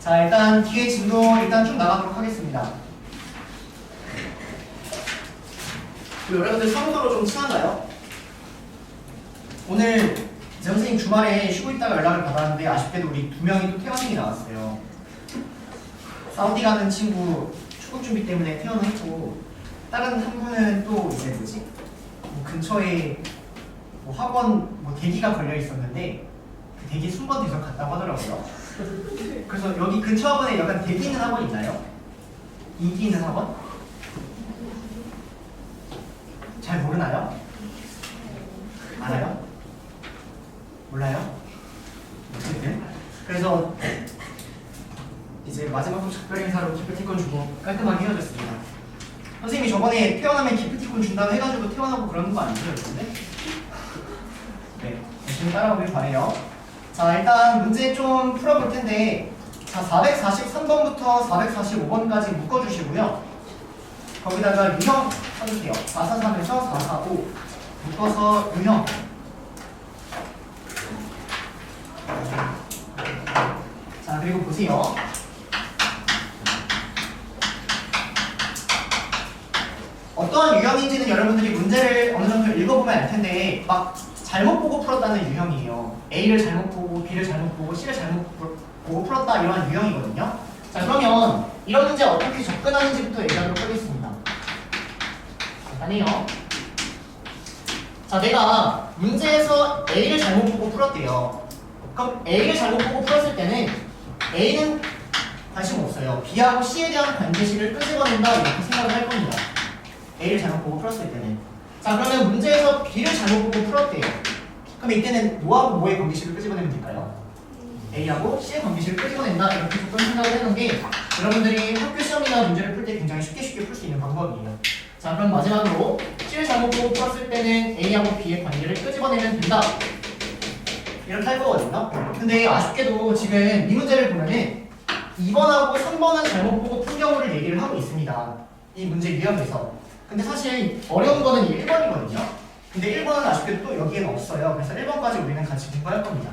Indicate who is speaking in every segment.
Speaker 1: 자, 일단 뒤에 진도 일단 쭉 나가도록 하겠습니다. 여러분들 사무소로 좀 친한가요? 오늘 이제 선생님 주말에 쉬고 있다가 연락을 받았는데 아쉽게도 우리 2명이 또 퇴원이 나왔어요. 사우디 가는 친구 출국 준비 때문에 퇴원을 했고, 다른 한 분은 또 이제 뭐 근처에 뭐 학원 뭐 대기가 걸려 있었는데 그 대기 순번돼서 갔다고 하더라고요. 그래서 여기 근처 학원에 약간 대기 있는 학원 있나요? 인기 있는 학원? 잘 모르나요? 알아요? 몰라요? 어쨌든 그래서 이제 마지막 작별 행사로 기프티콘 주고 깔끔하게 헤어졌습니다. 선생님이 저번에 퇴원하면 기프티콘 준다고 해가지고 퇴원하고 그러는 거 아니죠? 여러분들? 네, 열심히 따라오길 바래요. 자, 일단 문제 좀 풀어볼 텐데, 자, 443번부터 445번까지 묶어주시고요. 거기다가 유형 써주세요. 443에서 445 묶어서 유형. 자, 그리고 보세요. 어떠한 유형인지는 여러분들이 문제를 어느 정도 읽어보면 알 텐데 막 잘못 보고 풀었다는 유형이에요. A를 잘못 보고 B를 잘못 보고 C를 잘못 보고 풀었다 이런 유형이거든요. 자, 그러면 이런 문제 어떻게 접근하는지부터 얘기하도록 하겠습니다. 간단해요. 자, 내가 문제에서 A를 잘못 보고 풀었대요. 그럼 A를 잘못 보고 풀었을 때는 A는 관심 없어요. B하고 C에 대한 관계식을 끄집어낸다 이렇게 생각을 할 겁니다. A를 잘못 보고 풀었을 때는. 자, 그러면 문제에서 B를 잘못 보고 풀었대요. 그럼 이때는 뭐하고 뭐의 관계식을 끄집어내면 될까요? A하고 C의 관계식을 끄집어낸다 이렇게 조금 생각을 했는데 여러분들이 학교 시험이나 문제를 풀 때 굉장히 쉽게 풀 수 있는 방법이에요. 자, 그럼 마지막으로 C를 잘못 보고 풀었을 때는 A하고 B의 관계를 끄집어내면 된다 이렇게 할 거거든요. 근데 아쉽게도 지금 이 문제를 보면은 2번하고 3번은 잘못 보고 푼 경우를 얘기를 하고 있습니다. 이 문제 유형에서. 근데 사실 어려운 거는 1번이거든요. 근데 1번은 아쉽게도 또 여기에는 없어요. 그래서 1번까지 우리는 같이 공부할 겁니다.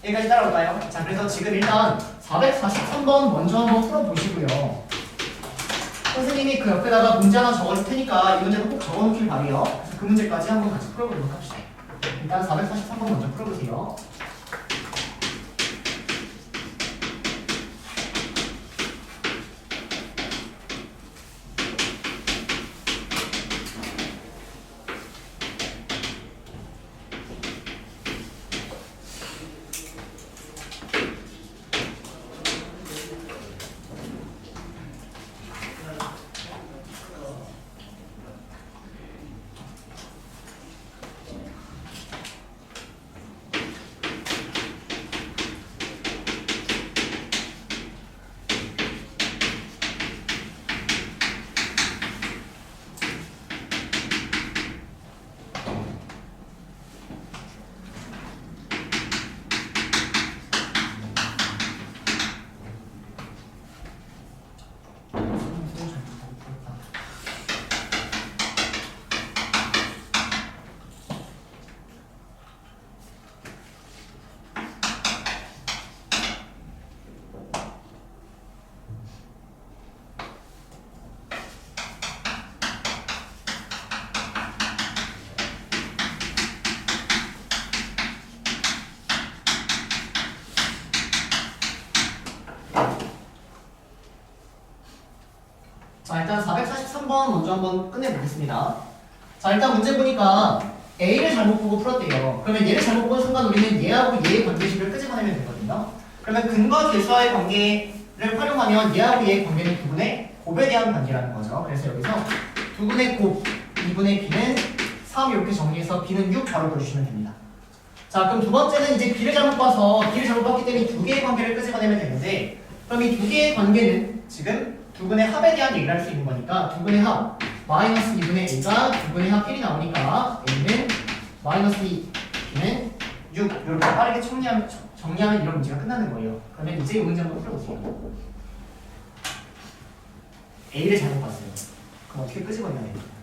Speaker 1: 여기까지 따라올까요? 자, 그래서 지금 일단 443번 먼저 한번 풀어보시고요. 선생님이 그 옆에다가 문제 하나 적어줄 테니까 이 문제는 꼭 적어놓길 바래요. 그래서 그 문제까지 한번 같이 풀어보도록 합시다. 일단 443번 먼저 풀어보세요. 자, 일단 443번 먼저 한번 끝내보겠습니다. 자, 일단 문제 보니까 A를 잘못 보고 풀었대요. 그러면 얘를 잘못 보는 순간 우리는 얘하고 얘의 관계식을 끄집어내면 되거든요. 그러면 근과 계수와의 관계를 활용하면 얘하고 얘의 관계는 2분의 곱에 대한 관계라는 거죠. 그래서 여기서 2분의 곱, 2분의 B는 3 이렇게 정리해서 B는 6 바로 보여주시면 됩니다. 자, 그럼 두 번째는 이제 B를 잘못 봐서 B를 잘못 봤기 때문에 두 개의 관계를 끄집어내면 되는데 그럼 이 두 개의 관계는 지금 2분의 합에 대한 얘기를 할 수 있는 거니까 2분의 합 마이너스 2분의 A가 2분의 합 1이 나오니까 A는 마이너스 2, B는 6 이렇게 빠르게 정리하면 이런 문제가 끝나는 거예요. 그러면 이제 이 문제 한번 풀어보세요. A를 잘못 봤어요. 그럼 어떻게 끄집어내야 돼요?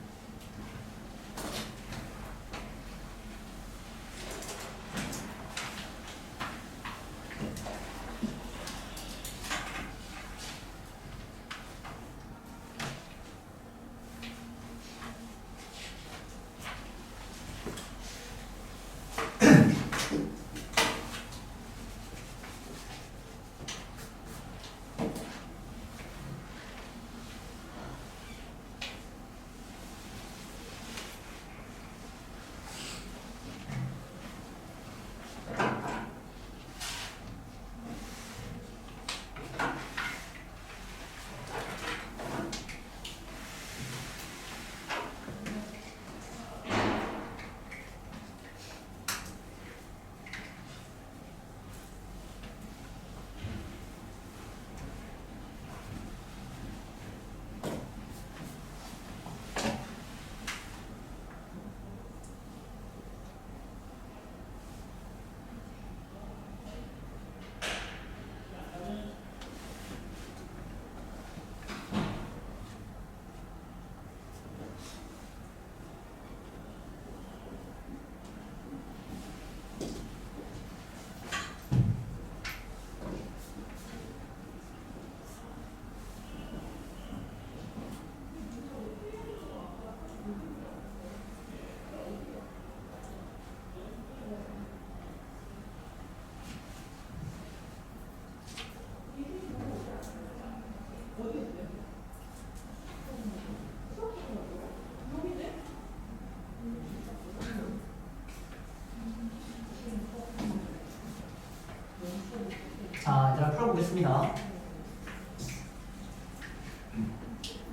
Speaker 1: 자, 얘들아 풀어보겠습니다.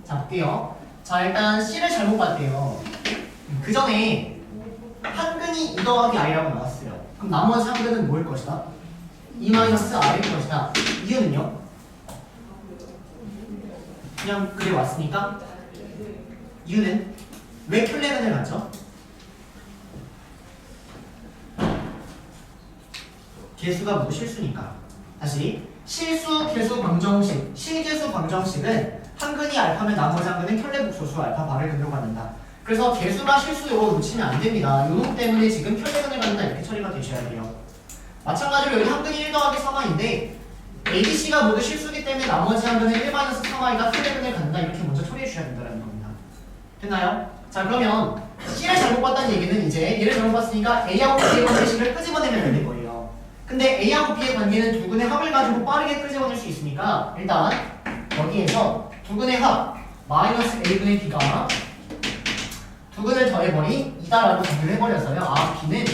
Speaker 1: 자, 볼게요. 자, 일단 C를 잘못 봤대요. 그 전에 한근이 2 더하기 I라고 나왔어요. 그럼 나머지 한근은 뭐일 것이다? 2-I일 것이다. 이유는요? 그냥 그래 왔으니까. 이유는 왜 켤레근을 갖죠? 개수가 뭐 실수니까. 다시 실수, 개수, 방정식. 실개수, 방정식은 한근이 알파면 나머지 한근은 켤레복소수 알파 바를 근으로 갖는다. 그래서 개수가 실수 요거 놓치면 안 됩니다. 요놈 때문에 지금 켤레근을 갖는다 이렇게 처리가 되셔야 돼요. 마찬가지로 여기 한근이 1 더하기 3i인데 ABC가 모두 실수기 때문에 나머지 한근은 1-3i가 켤레근을 갖는다 이렇게 먼저 처리해 주셔야 된다는 겁니다. 됐나요? 자, 그러면 C를 잘못 봤다는 얘기는 이제 얘를 잘못 봤으니까 A하고 B의 관계식을 끄집어내면 되는 거예요. 근데 A하고 B의 관계는 두근의 합을 가지고 빠르게 끄집어낼 수 있으니까 일단 여기에서 두근의 합 마이너스 A분의 B가 두근을 더해버린 2다라고 정리를 해버려서요. 아, B는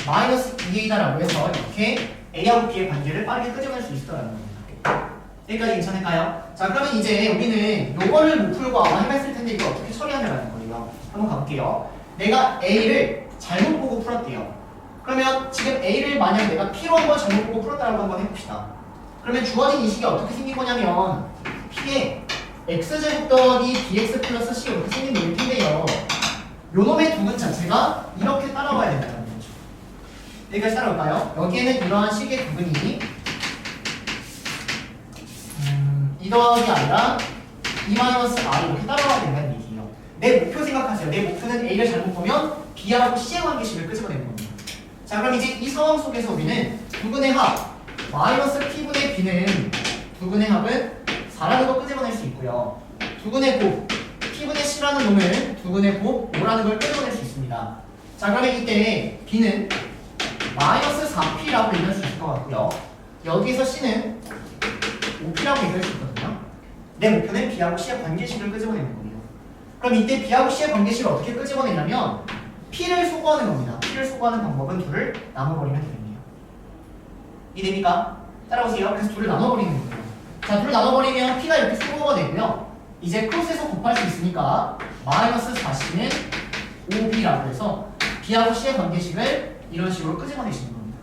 Speaker 1: 마이너스 2A다라고 해서 이렇게 A하고 B의 관계를 빠르게 끄집어낼 수 있다는 겁니다. 여기까지 괜찮을까요? 자, 그러면 이제 우리는 요거를 못 풀고 아마 해봤을 텐데 이거 어떻게 처리하냐라는 거예요. 한번 가볼게요. 내가 A를 잘못 보고 풀었대요. 그러면 지금 A를 만약 내가 P로 한번 잘못 보고 풀었다라고 한번 해봅시다. 그러면 주어진 이 식이 어떻게 생긴 거냐면 P에 X제곱 더하기 BX 플러스 C 이렇게 생긴 놈일 텐데요. 요놈의 두근 자체가 이렇게 따라와야 된다는 거죠. 여기까지 따라올까요? 여기에는 이러한 식의 두근이 2 더하기 I랑 2-I 이렇게 따라와야 된다는 얘기예요. 내 목표 생각하세요. 내 목표는 A를 잘못 보면 B하고 C의 관계식을 끄집어내는 겁니다. 자, 그럼 이제 이 상황 속에서 우리는 두근의 합 마이너스 P분의 B는 두근의 합은 4라는 걸 끄집어낼 수 있고요. 두근의 곱 P분의 C라는 놈을 두근의 곱 5라는 걸 끄집어낼 수 있습니다. 자, 그러면 이때 B는 마이너스 4P라고 얘기할 수 있을 것 같고요. 여기서 C는 5P라고 얘기할 수 있거든요. 내 목표는 B하고 C의 관계식을 끄집어내는 거예요. 그럼 이때 B하고 C의 관계식을 어떻게 끄집어내냐면 P를 소거하는 겁니다. P를 소거하는 방법은 둘을 나눠버리면 되겠네요. 이해됩니까? 따라오세요. 그래서 둘을 나눠버리는 거예요. 자, 둘을 나눠버리면 P가 이렇게 소거가 되고요. 이제 크로스에서 곱할 수 있으니까 마이너스 4C는 5B라고 해서 B하고 C의 관계식을 이런 식으로 끄집어내시는 겁니다.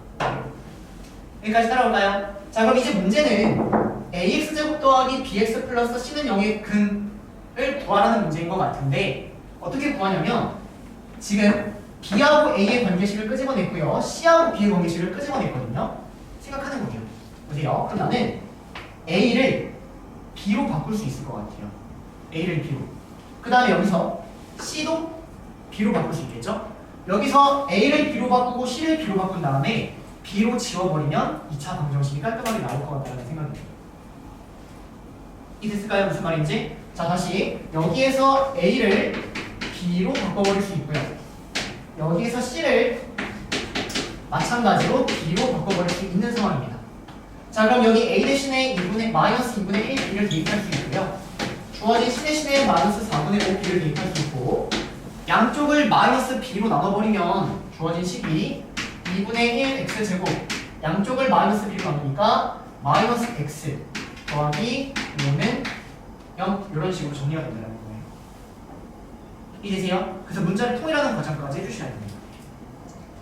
Speaker 1: 여기까지 따라올까요? 자, 그럼 이제 문제는 AX제곱 더하기 BX 플러스 C는 0의 근을 구하라는 문제인 것 같은데 어떻게 구하냐면 지금 B하고 A의 관계식을 끄집어냈고요. C하고 B의 관계식을 끄집어냈거든요. 생각하는 거예요. 보세요. 그럼 나는 A를 B로 바꿀 수 있을 것 같아요. A를 B로. 그 다음에 여기서 C도 B로 바꿀 수 있겠죠? 여기서 A를 B로 바꾸고 C를 B로 바꾼 다음에 B로 지워버리면 2차 방정식이 깔끔하게 나올 것 같다는 생각이 들어요. 이해됐을까요? 무슨 말인지? 자, 다시 여기에서 A를 B로 바꿔버릴 수 있고요. 여기에서 C를 마찬가지로 B로 바꿔버릴 수 있는 상황입니다. 자, 그럼 여기 A 대신에 2분의 마이너스 2분의 1 B를 대입할 수 있고요. 주어진 C 대신에 마이너스 4분의 5 B를 대입할 수 있고 양쪽을 마이너스 B로 나눠버리면 주어진 식이 2분의 1 X제곱 양쪽을 마이너스 B로 나누니까 마이너스 X 더하기 5는 0 이런 식으로 정리가 된다는 거예요. 이해되세요? 그래서 문자를 통일하는 과정까지 해주셔야 됩니다.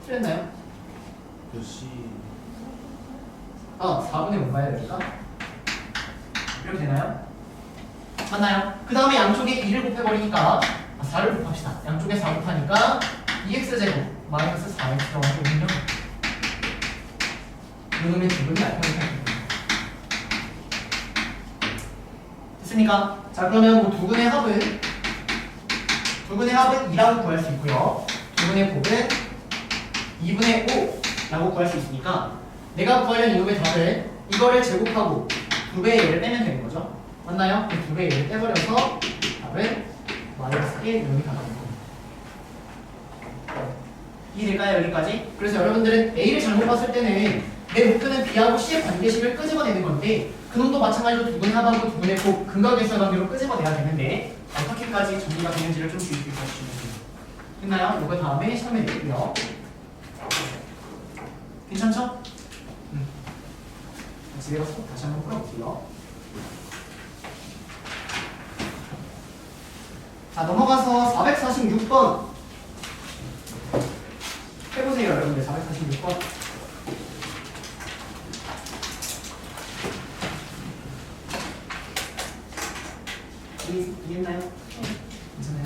Speaker 1: 틀렸나요?
Speaker 2: 몇시
Speaker 1: 4분의 5 가야 될까? 이렇게 되나요? 맞나요? 그 다음에 양쪽에 2를 곱해버리니까 4를 곱합시다. 양쪽에 4 곱하니까 2x제곱 마이너스 4x 더하기 5는 이놈의 두분이 알파벳이 됩니다. 됐습니까? 자, 그러면 뭐 두근의 합은 2라고 구할 수 있고요. 두근의 곱은 2분의 5라고 구할 수 있으니까 내가 구하려는 이놈의 답은 이거를 제곱하고 2배의 얘를 빼면 되는 거죠. 맞나요? 2배의 얘를 빼버려서 답은 마이너스 1 이렇게 가는 겁니다. 이해될까요? 여기까지? 그래서 여러분들은 A를 잘못 봤을 때는 내 목표는 B하고 C의 관계식을 끄집어내는 건데 그놈도 마찬가지로 두분합하고 두분의 곱 근각에서의 관계로 끄집어내야 되는데 어떻게까지 정리가 되는지를 좀 주의 깊게 봐주시면 돼요. 됐나요? 이거 다음에 시험에 내고요. 괜찮죠? 집에 가서 다시 한번 풀어볼게요. 자, 넘어가서 446번 해보세요, 여러분들. 446번. 이해했나요? 괜찮아요?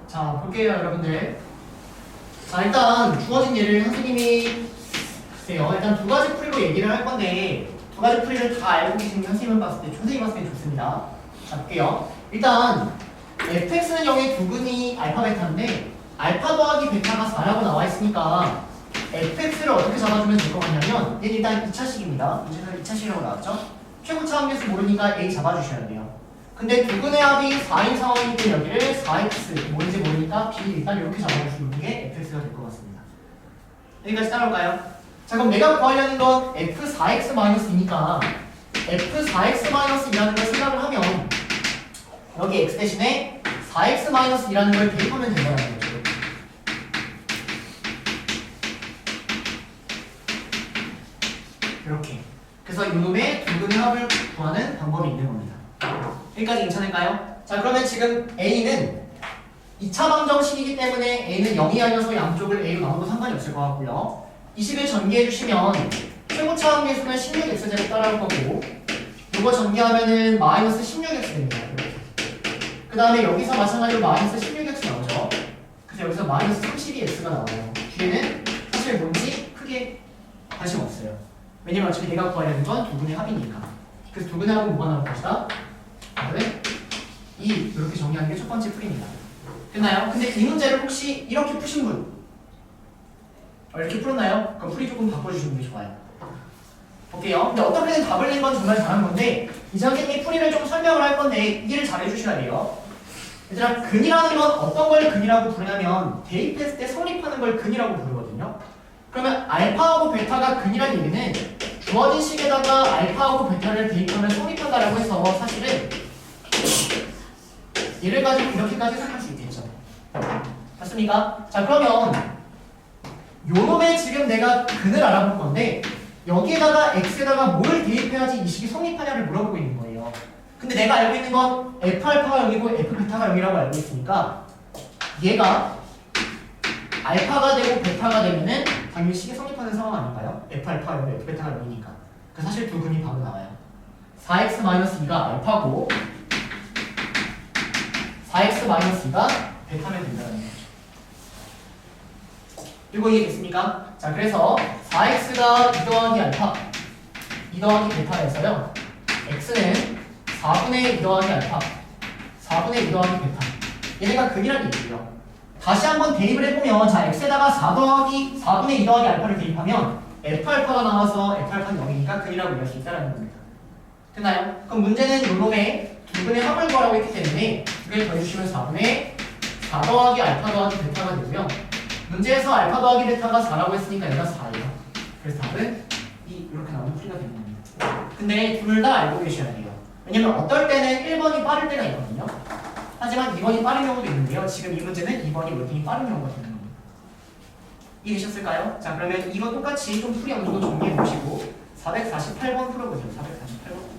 Speaker 1: 자, 볼게요, 여러분들. 자, 일단 주어진 예를 선생님이 글쎄요. 일단 두 가지 풀이로 얘기를 할 건데 두 가지 풀이를 다 알고 계시는 선생님 봤을 때 좋습니다. 자, 볼게요. 일단 fx는 0의 두근이 알파 베타인데 알파 더하기 베타가 4라고 나와 있으니까 fx를 어떻게 잡아주면 될 것 같냐면 얘는 일단 2차식입니다. 문제는 2차식이라고 나왔죠? 최고차 함수에서 모르니까 a 잡아주셔야 돼요. 근데 두근의 합이 4인 상황이기 때문에 여기를 4x 뭔지 모르니까 b 일단 이렇게 잡아주시는 게 fx가 될 것 같습니다. 여기까지 따라올까요? 자, 그럼 내가 구하려는 건 f4x-2니까 f4x-2라는 걸 생각을 하면 여기 x 대신에 4x-2라는 걸 대입하면 된다는 거죠. 이렇게. 그래서 이놈의 두근의 합을 구하는 방법이 있는 겁니다. 여기까지 괜찮을까요? 자, 그러면 지금 A는 2차 방정식이기 때문에 A는 0이 아니어서 양쪽을 A로 나눠도 상관이 없을 것 같고요. 20을 전개해 주시면 최고차 함계수는 16x제곱 따라올 거고 이거 전개하면은 마이너스 16x 됩니다. 그 다음에 여기서 마찬가지로 마이너스 16x 나오죠. 그래서 여기서 마이너스 32x가 나와요. 뒤에는 사실 뭔지 크게 관심 없어요. 왜냐면 어차피 내가 구하려는 건 두근의 합이니까. 그래서 두근의 합은 뭐가 나올 것이다? 네? 이렇게 정리하는 게 첫 번째 풀이입니다. 됐나요? 근데 이 문제를 혹시 이렇게 푸신 분 이렇게 풀었나요? 그럼 풀이 조금 바꿔주시는 게 좋아요. 볼게요. 근데 어떻게든 답을 낸 건 정말 잘한 건데 이 선생님이 풀이를 좀 설명을 할 건데 이해를 잘 해주셔야 돼요. 얘들아, 근이라는 건 어떤 걸 근이라고 부르냐면 대입했을 때 성립하는 걸 근이라고 부르거든요. 그러면 알파하고 베타가 근이라는 얘기는 주어진 식에다가 알파하고 베타를 대입하면 성립한다라고 해서 사실은 얘를 가지고 이렇게까지 생각할 수 있겠죠. 맞습니까? 자, 그러면 요놈의 지금 내가 근을 알아볼 건데 여기에다가 x에다가 뭘 대입해야지 이 식이 성립하냐를 물어보고 있는 거예요. 근데 내가 알고 있는 건 f알파가 0이고 f베타가 0이라고 알고 있으니까 얘가 알파가 되고 베타가 되면은 당연히 식이 성립하는 상황 아닌가요? f알파가 0, f베타가 0이니까. 그 사실 두 근이 바로 나와요. 4x-2가 알파고 4x-2가 베타면 된다는 거죠. 이거 이해됐습니까? 자, 그래서 4x가 2 더하기 알파 2 더하기 베타에서요 x는 4분의 2 더하기 알파 4분의 2 더하기 베타 얘네가 근이라는 얘기예요. 다시 한번 대입을 해보면 자, x에다가 4분의 2 더하기 알파를 대입하면 f알파가 나와서 f알파는 0이니까 근이라고 이해할 수 있다는 겁니다. 됐나요? 그럼 문제는 요놈의 두근의 합을 구하라고 했기 때문에 두 개를 더해주시면 4분의 4 더하기 알파 더하기 베타가 되고요. 문제에서 알파 더하기 베타가 4라고 했으니까 얘가 4예요. 그래서 답은 이렇게 나오는 풀이가 되는 겁니다. 근데 둘 다 알고 계셔야 돼요. 왜냐면 어떨 때는 1번이 빠를 때가 있거든요. 하지만 2번이 빠른 경우도 있는데요. 지금 이 문제는 2번이 월등히 빠른 경우가 되는 겁니다. 이해되셨을까요? 자, 그러면 이거 똑같이 좀 풀이 어느 정도 정리해 보시고 448번 풀어보죠. 448번.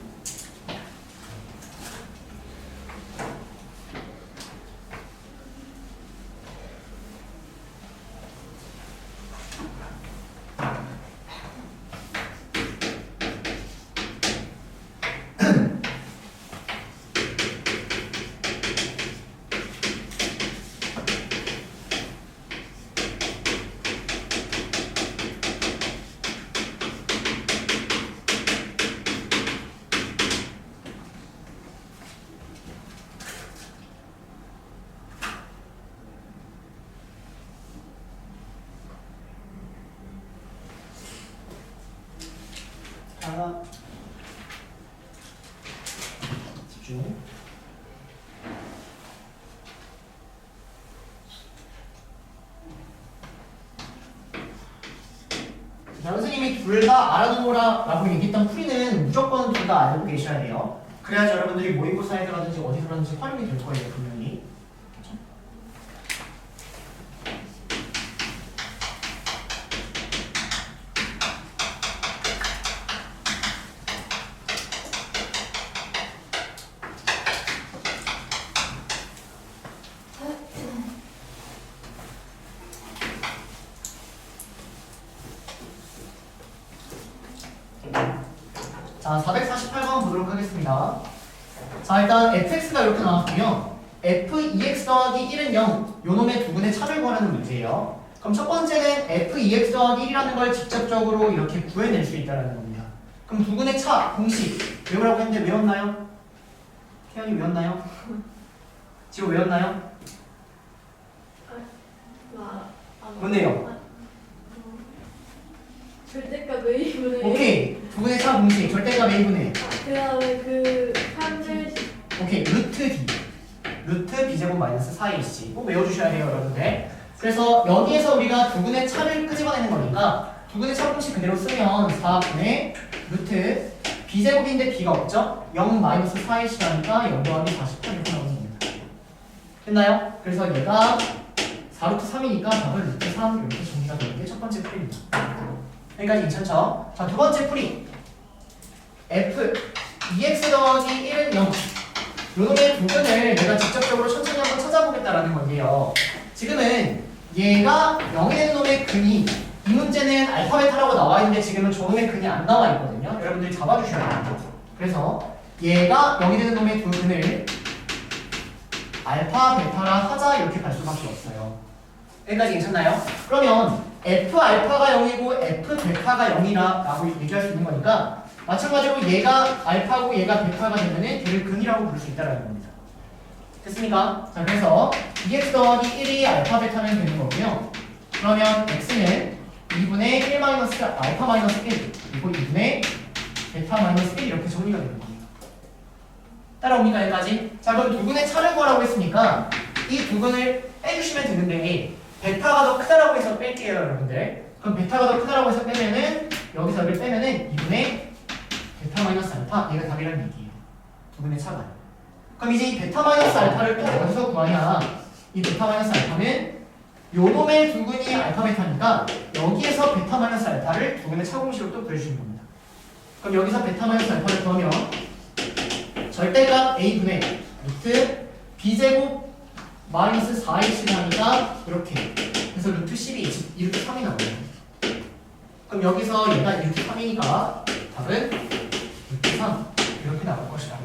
Speaker 1: 자, 집중. 자, 선생님이 둘 다 알아두라라고 얘기했던 풀이는 무조건 둘 다 알고 계셔야 돼요. 그래야지 여러분들이 모의고사에서라든지 어디서라든지 활용이 될 거예요, 분명히. 그렇죠? 자, 448번 보도록 하겠습니다. 자, 일단 fx가 이렇게 나왔고요. f2x 더하기 1은 0. 요놈의 두근의 차를 구하는 문제예요. 그럼 첫 번째는 f2x 더하기 1이라는 걸 직접적으로 이렇게 구해낼 수 있다는 겁니다. 그럼 두근의 차, 공식 외우라고 했는데 외웠나요? 태연이 외웠나요? 지금 외웠나요? 뭔데요?
Speaker 2: 절대값 A분의
Speaker 1: 오케이. 두근의 차 공식 절대값 A분의
Speaker 2: 그 다음에 그 3을
Speaker 1: 오케이. 루트 D 루트 B제곱 마이너스 4AC 꼭 외워주셔야 돼요, 여러분들. 그래서 여기에서 우리가 두근의 차를 끄집어내는 거니까 두근의 차 공식 그대로 쓰면 4분의 루트 B제곱인데 B가 없죠? 0 마이너스 4AC라니까 0 더하기 48 이렇게 나오는 겁니다. 됐나요? 그래서 얘가 4루트 3이니까 답은 루트 3 이렇게 정리가 되는 게 첫 번째 풀이입니다. 여기까지 괜찮죠? 자, 두 번째 풀이 f 2x 더하기 1은 0. 요놈의 두근을 내가 직접적으로 천천히 한번 찾아보겠다라는 건데요. 지금은 얘가 0이 되는 놈의 근이 이 문제는 알파 베타라고 나와 있는데 지금은 저놈의 근이 안 나와 있거든요. 여러분들이 잡아주셔야 돼요. 그래서 얘가 0이 되는 놈의 두근을 알파 베타라 하자 이렇게 갈 수밖에 없어요. 여기까지 괜찮나요? 그러면 f 알파가 0이고 f 베타가 0이라고 얘기할 수 있는 거니까 마찬가지로 얘가 알파고 얘가 베타가 되면은 걔를 근이라고 부를 수 있다는 겁니다. 됐습니까? 자, 그래서 2x 더하기 1이 알파 베타면 되는 거고요. 그러면 x는 2분의 1 마이너스 알파 마이너스 1 그리고 2분의 베타 마이너스 1 이렇게 정리가 되는 겁니다. 따라옵니까? 여기까지? 자, 그럼 두근의 차를 구하라고 했으니까 이 두근을 빼주시면 되는데 베타가 더 크다라고 해서 뺄게요, 여러분들. 그럼 베타가 더 크다라고 해서 빼면은 여기서 여기를 빼면은 2분의 베타 마이너스 알파 얘가 답이라는 얘기예요. 두근의 차가. 그럼 이제 이 베타 마이너스 알파를 또 어디서 구하냐? 이 베타 마이너스 알파는 요놈의 두근이 알파 베타니까 여기에서 베타 마이너스 알파를 두근의 차 공식으로 또 구해주시는 겁니다. 그럼 여기서 베타 마이너스 알파를 구하면 절대값 a분의 루트 b제곱 마이너스 4ac 하니까 이렇게 그래서 루트 12 이렇게 3이 나오네요. 그럼 여기서 얘가 루트 3이니까 답은 루트 3 이렇게 나올 것이다.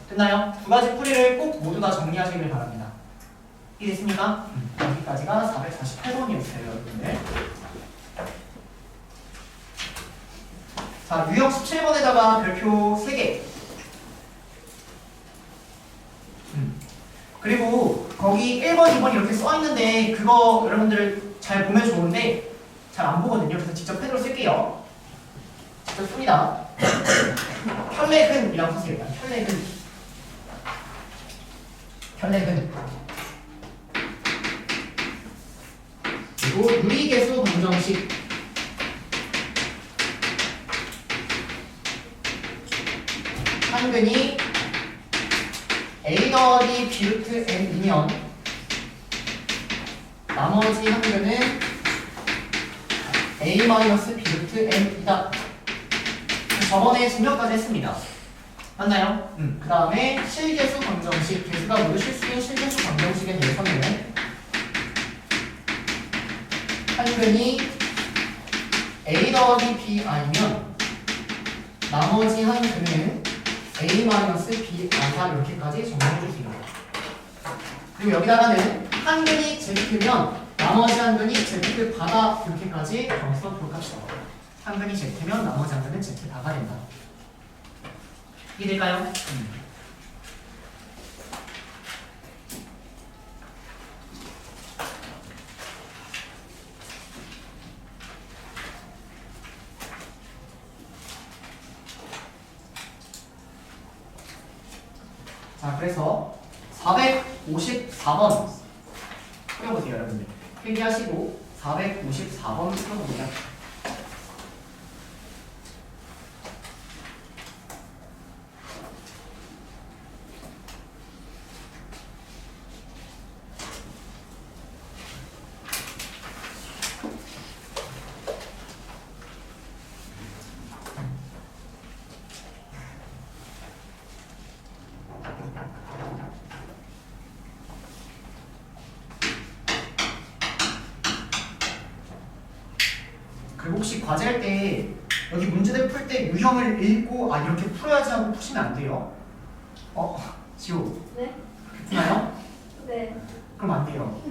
Speaker 1: 됐나요? 두 가지 풀이를 꼭 모두 다 정리하시길 바랍니다. 이해됐습니까? 여기까지가 448번이었어요, 여러분들. 자, 유형 17번에다가 별표 3개. 그리고 거기 1번, 2번 이렇게 써있는데 그거 여러분들 잘 보면 좋은데 잘 안 보거든요. 그래서 직접 펜으로 쓸게요. 직접 씁니다. 혈내근이라고 쓰세요. 혈내근. 혈액은 그리고 유의계수 방정식 한근이 A 더하기 B 루트 N이면 나머지 한근은 A 마이너스 B 루트 N이다. 저번에 증명까지 했습니다. 맞나요? 그 다음에 실계수 방정식, 계수가 모두 실수인 실계수 방정식에 대해서는 한근이 A 더하기 B I면 나머지 한근은 A 마이너스 B I다 이렇게까지 정리해 주세요. 그리고 여기다가는 한근이 Z면 나머지 한근이 Z 바다 이렇게까지 적어서 기록합시다. 한근이 Z면 나머지 한근은 Z 다가 된다. 이해될까요? 자, 그래서 454번 풀어보세요, 여러분들. 필기하시고 454번 풀어보세요. 그리고 혹시 과제할 때 여기 문제들 풀 때 유형을 읽고 아 이렇게 풀어야지 하고 푸시면 안 돼요. 지호
Speaker 2: 네?
Speaker 1: 푸나요?
Speaker 2: 네.
Speaker 1: 그럼 안 돼요.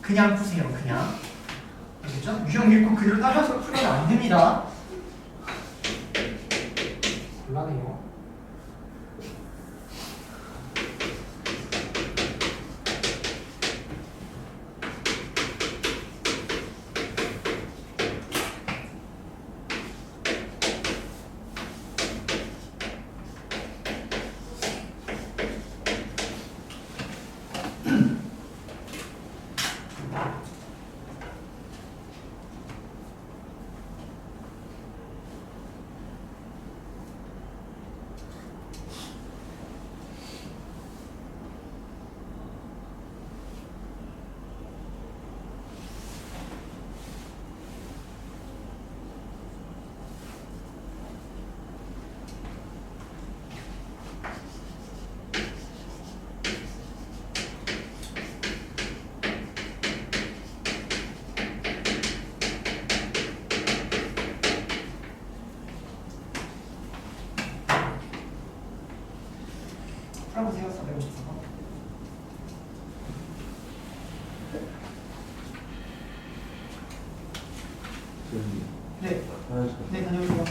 Speaker 1: 그냥 푸세요. 그냥. 알겠죠? 유형 읽고 그대로 따라서 풀면 안 됩니다. 곤란해요. 풀어보세요. 454번. 네. 네, 다녀오세요.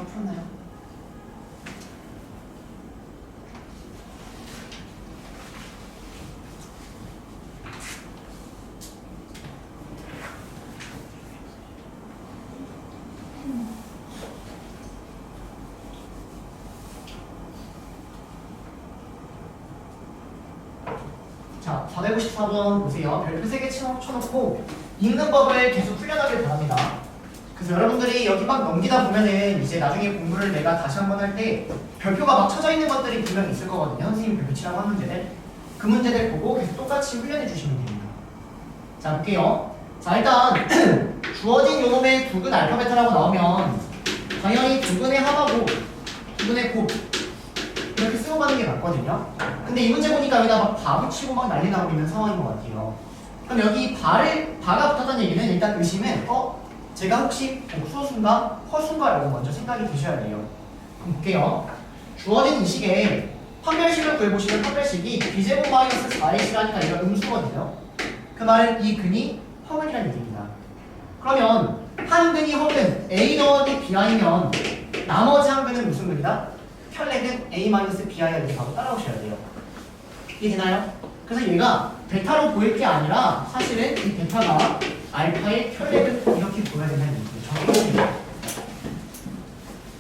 Speaker 1: 풀었나요? 자, 454번 보세요. 별표 3개 쳐놓고 읽는 법을 계속 풀려나길 바랍니다. 그래서 여러분들이 여기 막 넘기다 보면은 이제 나중에 공부를 내가 다시 한번 할 때 별표가 막 쳐져 있는 것들이 분명히 있을 거거든요. 선생님 별표 치라고 한 문제들. 그 문제들 보고 계속 똑같이 훈련해 주시면 됩니다. 자, 볼게요. 자, 일단 주어진 요놈의 두근 알파벳이라고 나오면 당연히 두근의 합하고 두근의 곱 이렇게 쓰고 가는 게 맞거든요. 근데 이 문제 보니까 여기다 막 바 붙이고 막 난리 나고 있는 상황인 것 같아요. 그럼 여기 바가 붙었다는 얘기는 일단 의심은 제가 혹시 복수수인가 허수인가라고 먼저 생각이 드셔야 돼요. 그럼 볼게요. 주어진 이 식에 판별식을 구해보시면 판별식이 b제곱 마이너스 4x라니까 얘가 음수거든요. 그 말은 이 근이 허근이라는 얘기입니다. 그러면 한 근이 혹은 A 더하기 B이면 나머지 한 근은 무슨 근이다? 혈렉은 A-B야 이렇게 바로 따라오셔야 돼요. 이해되나요? 그래서 얘가 베타로 보일 게 아니라 사실은 이 베타가 알파의 혈렉을 이렇게 보여야 된다는 얘기죠.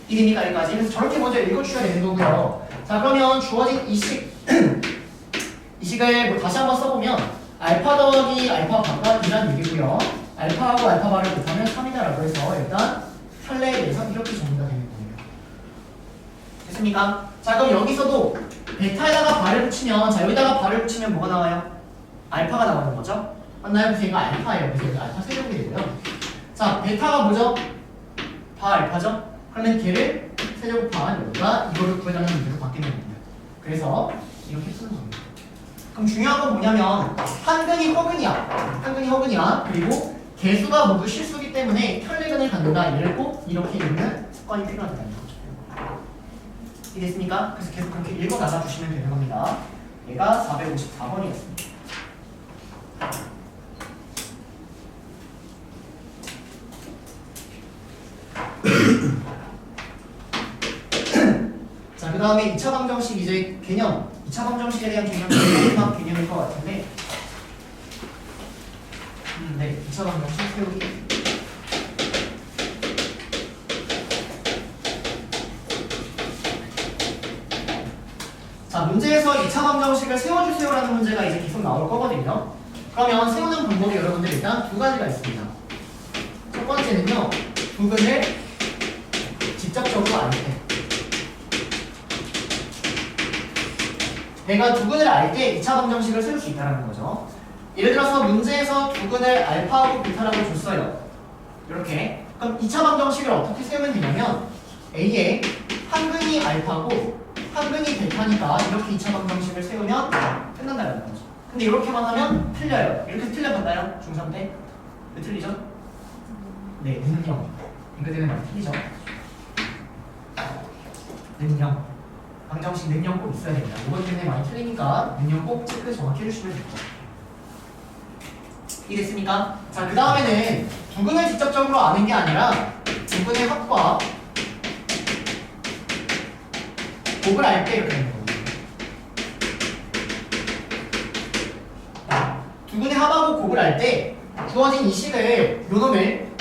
Speaker 1: 이해됩니까? 여기까지. 그래서 저렇게 먼저 읽어주셔야 되는 거고요. 자, 그러면 주어진 이 식을 뭐 다시 한번 써보면 알파 더하기 알파 바깥이라는 얘기고요. 알파하고 알파 바를 곱하면 3이다라고 해서 일단 혈례에 대해서 이렇게 정리가 되는 거예요. 됐습니까? 자, 그럼 여기서도 베타에다가 발을 붙이면, 자, 여기다가 발을 붙이면 뭐가 나와요? 알파가 나오는 거죠? 맞나요? 그래서 얘가 알파예요. 그래서 얘가 알파 세제곱이 되고요. 자, 베타가 뭐죠? 바 알파죠? 그러면 걔를 세제곱한 여기가 이거를 구해달라는 문제로 바뀌는 겁니다. 그래서 이렇게 쓰는 겁니다. 그럼 중요한 건 뭐냐면 한 근이 허근이야. 한 근이 허근이야. 그리고 개수가 모두 실수기 때문에 혈례근을 갖는다. 얘를 꼭 이렇게 읽는 습관이 필요하다는 거죠. 이해됐습니까? 그래서 계속 그렇게 읽어 나가 주시면 되는 겁니다. 얘가 454번이었습니다. 자, 그 다음에 2차 방정식 이제 개념, 2차 방정식에 대한 개념이 마지막 개념일 것 같은데, 네, 2차 방정식 세우기. 자, 문제에서 2차 방정식을 세워주세요라는 문제가 이제 계속 나올 거거든요. 그러면 세우는 방법이 여러분들 일단 두 가지가 있습니다. 첫 번째는요, 부근을 직접적으로 알 때. 내가 두근을 알 때 2차 방정식을 세울 수 있다는 거죠. 예를 들어서 문제에서 두근을 알파하고 베타라고 줬어요. 이렇게. 그럼 2차 방정식을 어떻게 세우면 되냐면 A에 한 근이 알파고 한 근이 베타니까 이렇게 2차 방정식을 세우면 끝난다는 거죠. 근데 이렇게만 하면 틀려요. 이렇게 틀려봤나요? 중3 때? 왜 틀리죠? 네, 능령. 이거 되는 말 틀리죠? 능령. 방정식 능령 꼭 있어야 됩니다. 이것 때문에 많이 틀리니까 능령 꼭 체크 정확히 해주시면 됩니다. 이해됐습니까? 자, 그 다음에는 두근을 직접적으로 아는 게 아니라 두근의 합과 곱을 알 때 이렇게 되는 거예요. 두근의 합하고 곱을 알 때 주어진 이 식을 요 놈을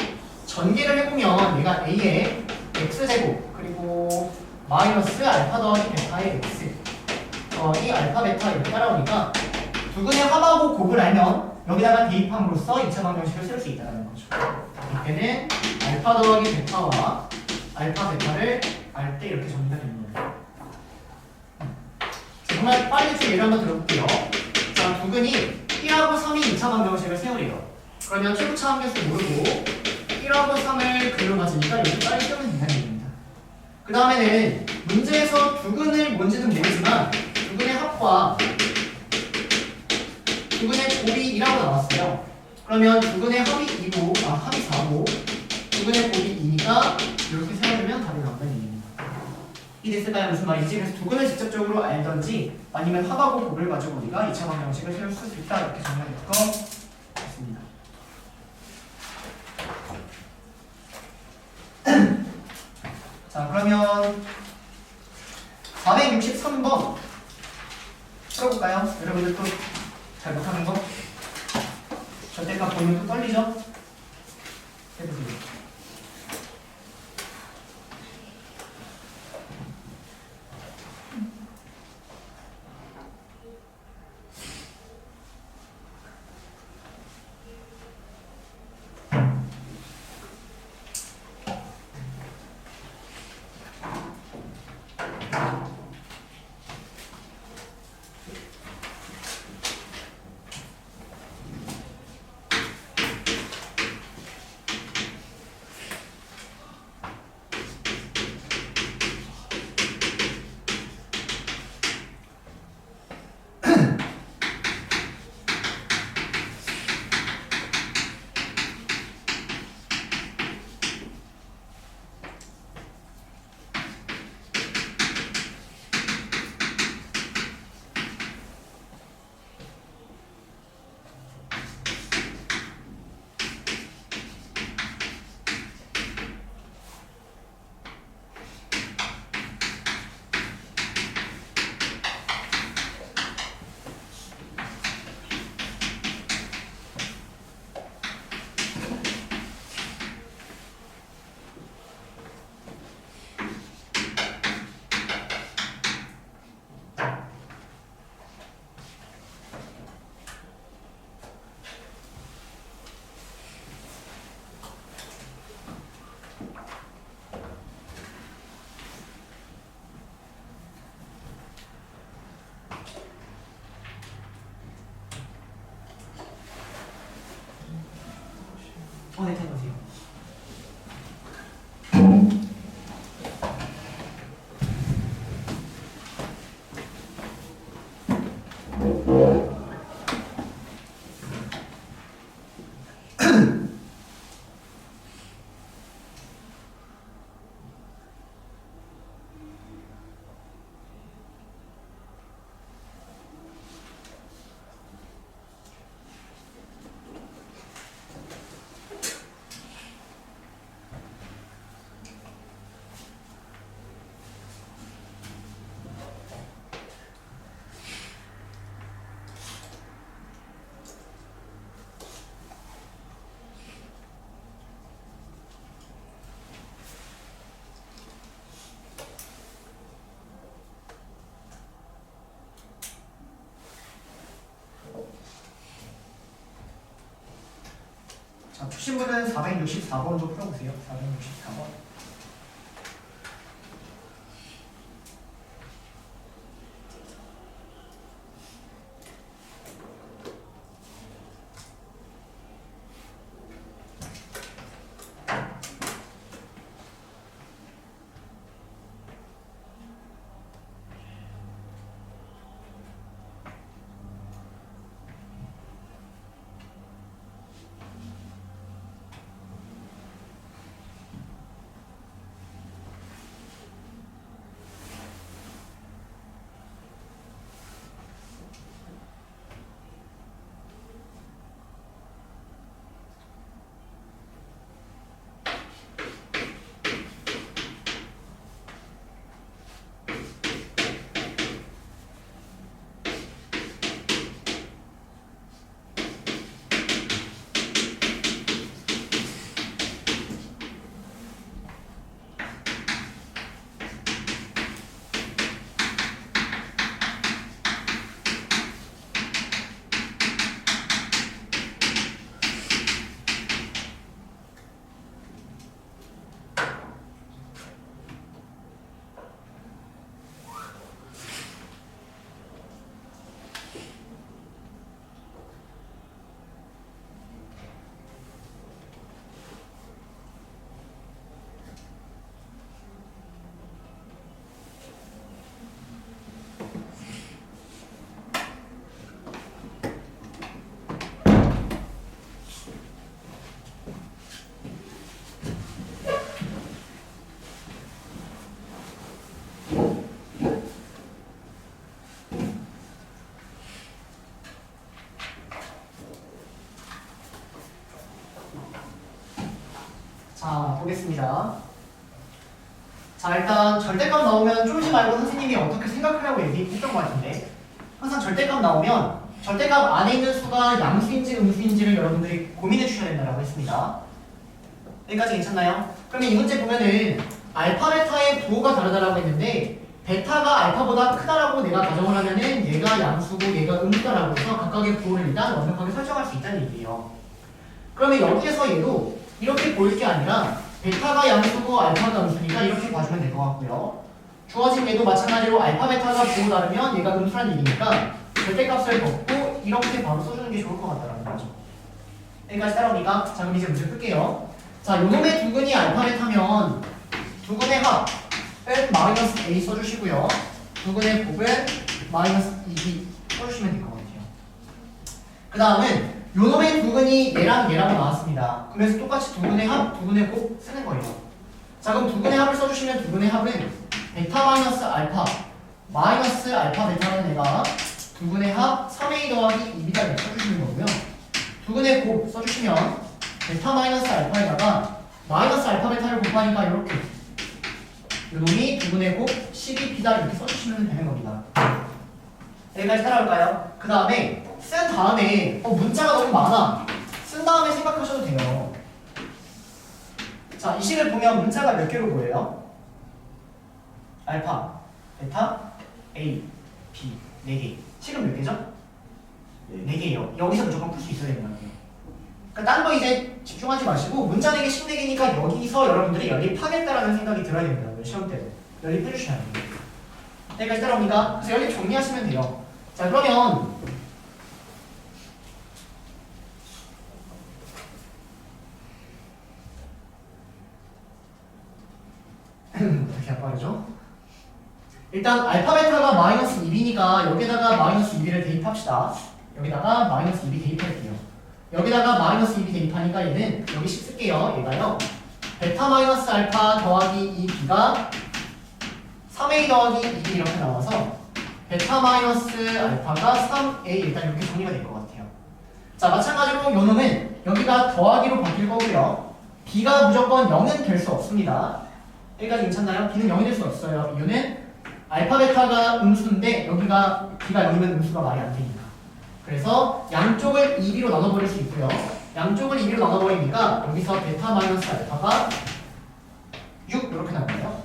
Speaker 1: 전개를 해보면 얘가 A의 X제곱 그리고 마이너스 알파 더하기 베타의 X 더하기 알파 베타 이렇게 따라오니까 두근의 합하고 곱을 알면 여기다가 대입함으로써 2차 방정식을 세울 수 있다는 거죠. 이때는 알파 더하기 베타와 알파 베타를 알 때 이렇게 정리가 됩니다. 정말 빨리 좀 예를 한번 들어볼게요. 자, 두근이 1하고 3이 2차 방정식을 세우래요. 그러면 최고차 함계수 모르고 1하고 3을 그대로 가지니까 여기 빨리 세우면 된다는 얘기입니다. 그 다음에는 문제에서 두근을 뭔지는 모르지만 두근의 합과 두근의 곱이 2라고 나왔어요. 그러면 두근의 합이 2고, 합이 4고 두근의 곱이 2니까 이렇게 세워주면 답이 나온다는 얘기입니다. 이해됐을까요? 무슨 말인지? 그래서 두근을 직접적으로 알던지 아니면 합하고 곱을 가지고 우리가 2차 방정식을 세울 수 있다 이렇게 정리할 것 같습니다. 자, 그러면 463번 풀어볼까요? 여러분들 또 잘 못하는 거? 절대값 보이면 또 떨리죠? 해보세요. 2번에 해보세요. 자, 출신분은 464번 좀 풀어보세요. 464번. 자, 보겠습니다. 자, 일단 절대값 나오면 쫄지 말고 선생님이 어떻게 생각하라고 얘기했던 것 같은데, 항상 절대값 나오면 절대값 안에 있는 수가 양수인지 음수인지를 여러분들이 고민해 주셔야 된다고 했습니다. 여기까지 괜찮나요? 그러면 이 문제 보면은 알파 베타의 부호가 다르다라고 했는데, 베타가 알파보다 크다라고 내가 가정을 하면은 얘가 양수고 얘가 음수다라고 해서 각각의 부호를 일단 완벽하게 설정할 수 있다는 얘기예요. 그러면 여기에서 얘도 이렇게 보일 게 아니라 베타가 양수고 알파가 음수니까 이렇게 봐주면 될 것 같고요. 주어진 얘도 마찬가지로 알파 베타가 부호 다르면 얘가 음수란 얘기니까 절대값을 벗고 이렇게 바로 써주는 게 좋을 것 같다라는 거죠. 여기까지 따라오니까 자, 그럼 이제 문제 풀게요. 자, 요놈의 두근이 알파 베타면 두근의 합은 마이너스 a 써주시고요. 두근의 곱은 마이너스 2b 써주시면 될 것 같아요. 그 다음은 요놈의 두근이 얘랑 얘라고 나왔습니다. 그래서 똑같이 두근의 합, 두근의 곱 쓰는 거예요. 자, 그럼 두근의 합을 써주시면 두근의 합은 베타 마이너스 알파 마이너스 알파 베타라는 애가 두근의 합 3a 더하기 2b다 이렇게 써주시는 거고요. 두근의 곱 써주시면 베타 마이너스 알파에다가 마이너스 알파 베타를 곱하니까 이렇게 요놈이 두근의 곱 12b다 이렇게 써주시면 되는 겁니다. 여기까지 따라올까요? 그 다음에 쓴 다음에 문자가 너무 많아. 쓴 다음에 생각하셔도 돼요. 자, 이 식을 보면 문자가 몇 개로 보여요? 알파, 베타, A, B 4개. 식은 몇 개죠? 4개예요. 여기서 무조건 풀 수 있어야 되는 거예요. 그러니까 딴 거 이제 집중하지 마시고 문자 4개, 식 4개니까 여기서 여러분들이 연립하겠다라는 생각이 들어야 됩니다. 시험 때도 연립해주셔야 돼요. 여기까지 따라옵니까? 그래서 연립 정리하시면 돼요. 자, 그러면 어떻게 빠르죠? 일단 알파 베타가 마이너스 2b니까 여기다가 마이너스 2b를 대입합시다. 여기다가 마이너스 2b 대입할게요. 여기다가 마이너스 2b 대입하니까 얘는 여기 10 쓸게요. 얘가요. 베타 마이너스 알파 더하기 2b가 3a 더하기 2b 이렇게 나와서 베타 마이너스 알파가 3a 일단 이렇게 정리가 될 것 같아요. 자, 마찬가지로 요 놈은 여기가 더하기로 바뀔 거고요. b가 무조건 0은 될 수 없습니다. 여기까지 괜찮나요? b는 0이 될 수 없어요. 이유는 알파 베타가 음수인데 여기가 b가 0이면 음수가 말이 안 되니까. 그래서 양쪽을 2b로 나눠버릴 수 있고요. 양쪽을 2b로 나눠버리니까 여기서 베타 마이너스 알파가 6 이렇게 나와요.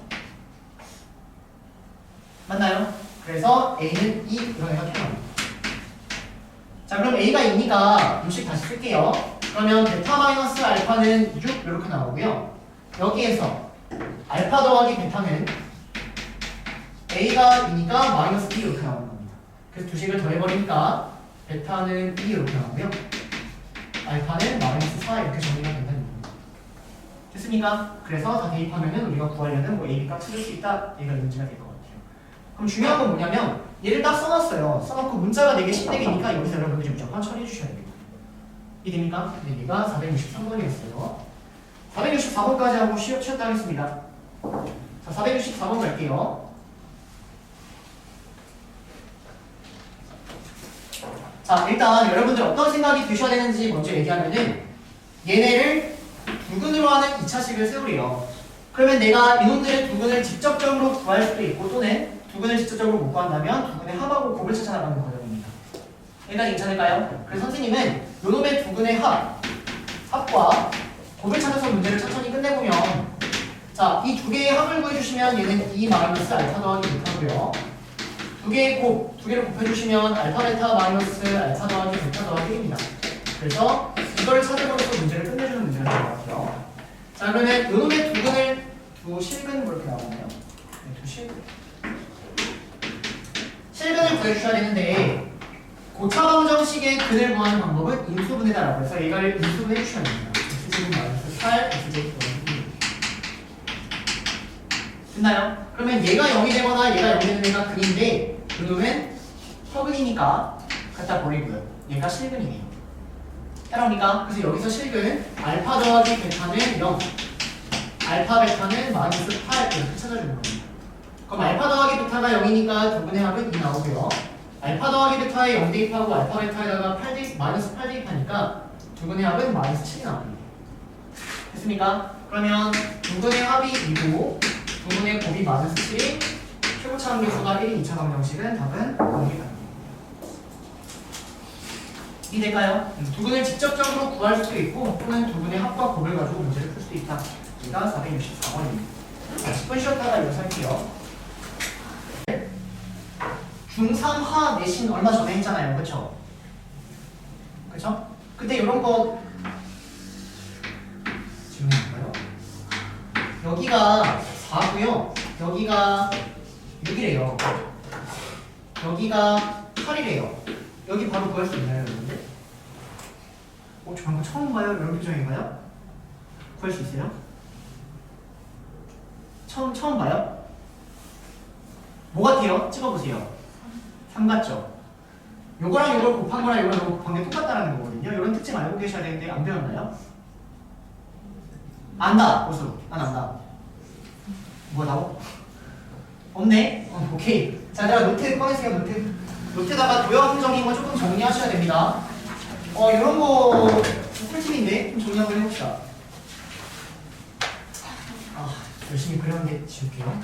Speaker 1: 맞나요? 그래서 a는 2 이런 애가 필요합니다. 자, 그럼 a가 2니까 60 다시 쓸게요. 그러면 베타 마이너스 알파는 6 이렇게 나오고요. 여기에서 알파 더하기 베타는 a가 2니까 마이너스 2 이렇게 나오는 겁니다. 그래서 두 식을 더해버리니까 베타는 2 이렇게 나오고요. 알파는 마이너스 4 이렇게 정리가 된다는 겁니다. 됐습니까? 그래서 다 대입하면은 우리가 구하려는 뭐 a, b값 찾을 수 있다. 얘가 문제가 될 것 같아요. 그럼 중요한 건 뭐냐면 얘를 딱 써놨어요. 써놓고 문자가 4개, 10개니까 여기서 여러분들이 무조건 처리해 주셔야 돼요. 이해됩니까? 네, 얘가 463번이었어요. 464번까지 하고 쉬었다 하겠습니다. 자, 464번 갈게요. 자, 일단 여러분들 어떤 생각이 드셔야 되는지 먼저 얘기하면은 얘네를 두근으로 하는 2차식을 세우래요. 그러면 내가 이놈들의 두근을 직접적으로 구할 수도 있고 또는 두근을 직접적으로 못 구한다면 두근의 합하고 곱을 찾아나가는 과정입니다. 일단 괜찮을까요? 그래서 선생님은 요놈의 두근의 합과 곱을 찾아서 문제를 천천히 끝내보면 자, 이 두 개의 합을 구해주시면 얘는 2 마이너스 알파 더하기 베타고요. 두 개의 곱, 두 개를 곱해주시면 알파 베타 마이너스 알파 더하기 베타 더하기 1입니다. 그래서 이걸 찾아보면서 문제를 끝내주는 문제가 될 것 같아요. 자, 그러면 요놈의 두근을 두 실근 그렇게 나오네요. 네, 두 실근. 실근을 구해주셔야 되는데 고차방정식의 근을 구하는 방법은 인수분해다라고 해서 얘를 인수분해 주셔야 됩니다. x제곱 마이너스 8, x제곱 더하기 1. 됐나요? 그러면 얘가 0이 되거나 얘가 0이 되는 애가 근인데 그놈은 허근이니까 갖다 버리고요. 얘가 실근이네요. 따라오니까 그래서 여기서 실근 알파 더하기 베타는 0, 알파 베타는 마이너스 8 이렇게 찾아주는 겁니다. 그럼 알파 더하기 베타가 0이니까 두분의 합은 2 나오고요. 알파 더하기 베타에 0 대입하고 알파 베타에다가 8 대입, 마이너스 8 대입하니까 두분의 합은 마이너스 7이 나옵니다. 됐습니까? 그러면 두분의 합이 2고 두분의 곱이 마이너스 7이 최고차 함계수가 1인 2차 방정식은 답은 0입니다. 이해될까요? 두분을 직접적으로 구할 수도 있고 또는 두분의 합과 곱을 가지고 문제를 풀 수도 있다. 이가 464번입니다. 10분 쉬었다가 이어서 할게요. 중3하 내신 얼마 전에 했잖아요. 그쵸? 그쵸? 그때 이런 거 질문인가요? 여기가 4고요. 여기가 6이래요. 여기가 8이래요. 여기 바로 구할 수 있나요, 여러분들? 저 방금 처음 봐요? 이런 표정인가요? 구할 수 있어요? 처음 봐요? 뭐 같아요? 찍어보세요. 3 같죠? 요거랑 요걸 곱한 거랑 요거랑 요걸 곱한 게 똑같다는 거거든요. 이런 특징 알고 계셔야 되는데 안 배웠나요? 안다! 보수. 난 안다. 뭐라고? 없네? 오케이. 자, 내가 노트 꺼내세요, 노트. 노트에다가 도형적인 거 조금 정리하셔야 됩니다. 이런 거 꿀팁인데 좀 정리 한번 해봅시다. 열심히 그렸는데 지울게요.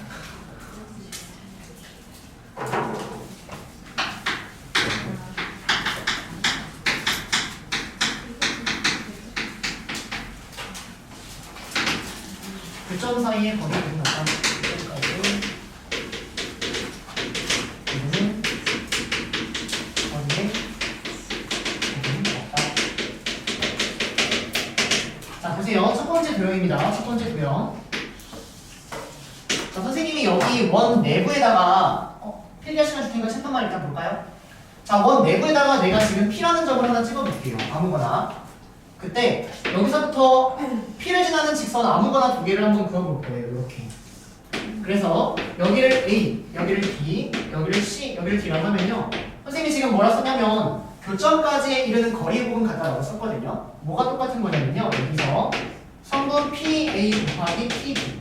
Speaker 1: 그 점 사이에 거리를 갖다 여기까지 이거는 거리에 거리를 갖다. 자, 보세요. 첫 번째 도형입니다. 첫 번째 도형. 자, 선생님이 여기 원 내부에다가 필기할 시간 줄 테니까 챔판만 일단 볼까요? 자, 원 내부에다가 내가 지금 P라는 점을 하나 찍어볼게요. 아무거나. 그때 여기서부터 P를 지나는 직선 아무거나 두 개를 한번 그어볼 거예요. 이렇게. 그래서 여기를 A, 여기를 B, 여기를 C, 여기를 D라고 하면요. 선생님이 지금 뭐라 썼냐면 교점까지 이르는 거리의 곱은 같다라고 썼거든요. 뭐가 똑같은 거냐면요. 여기서 성분 PA 곱하기 PB.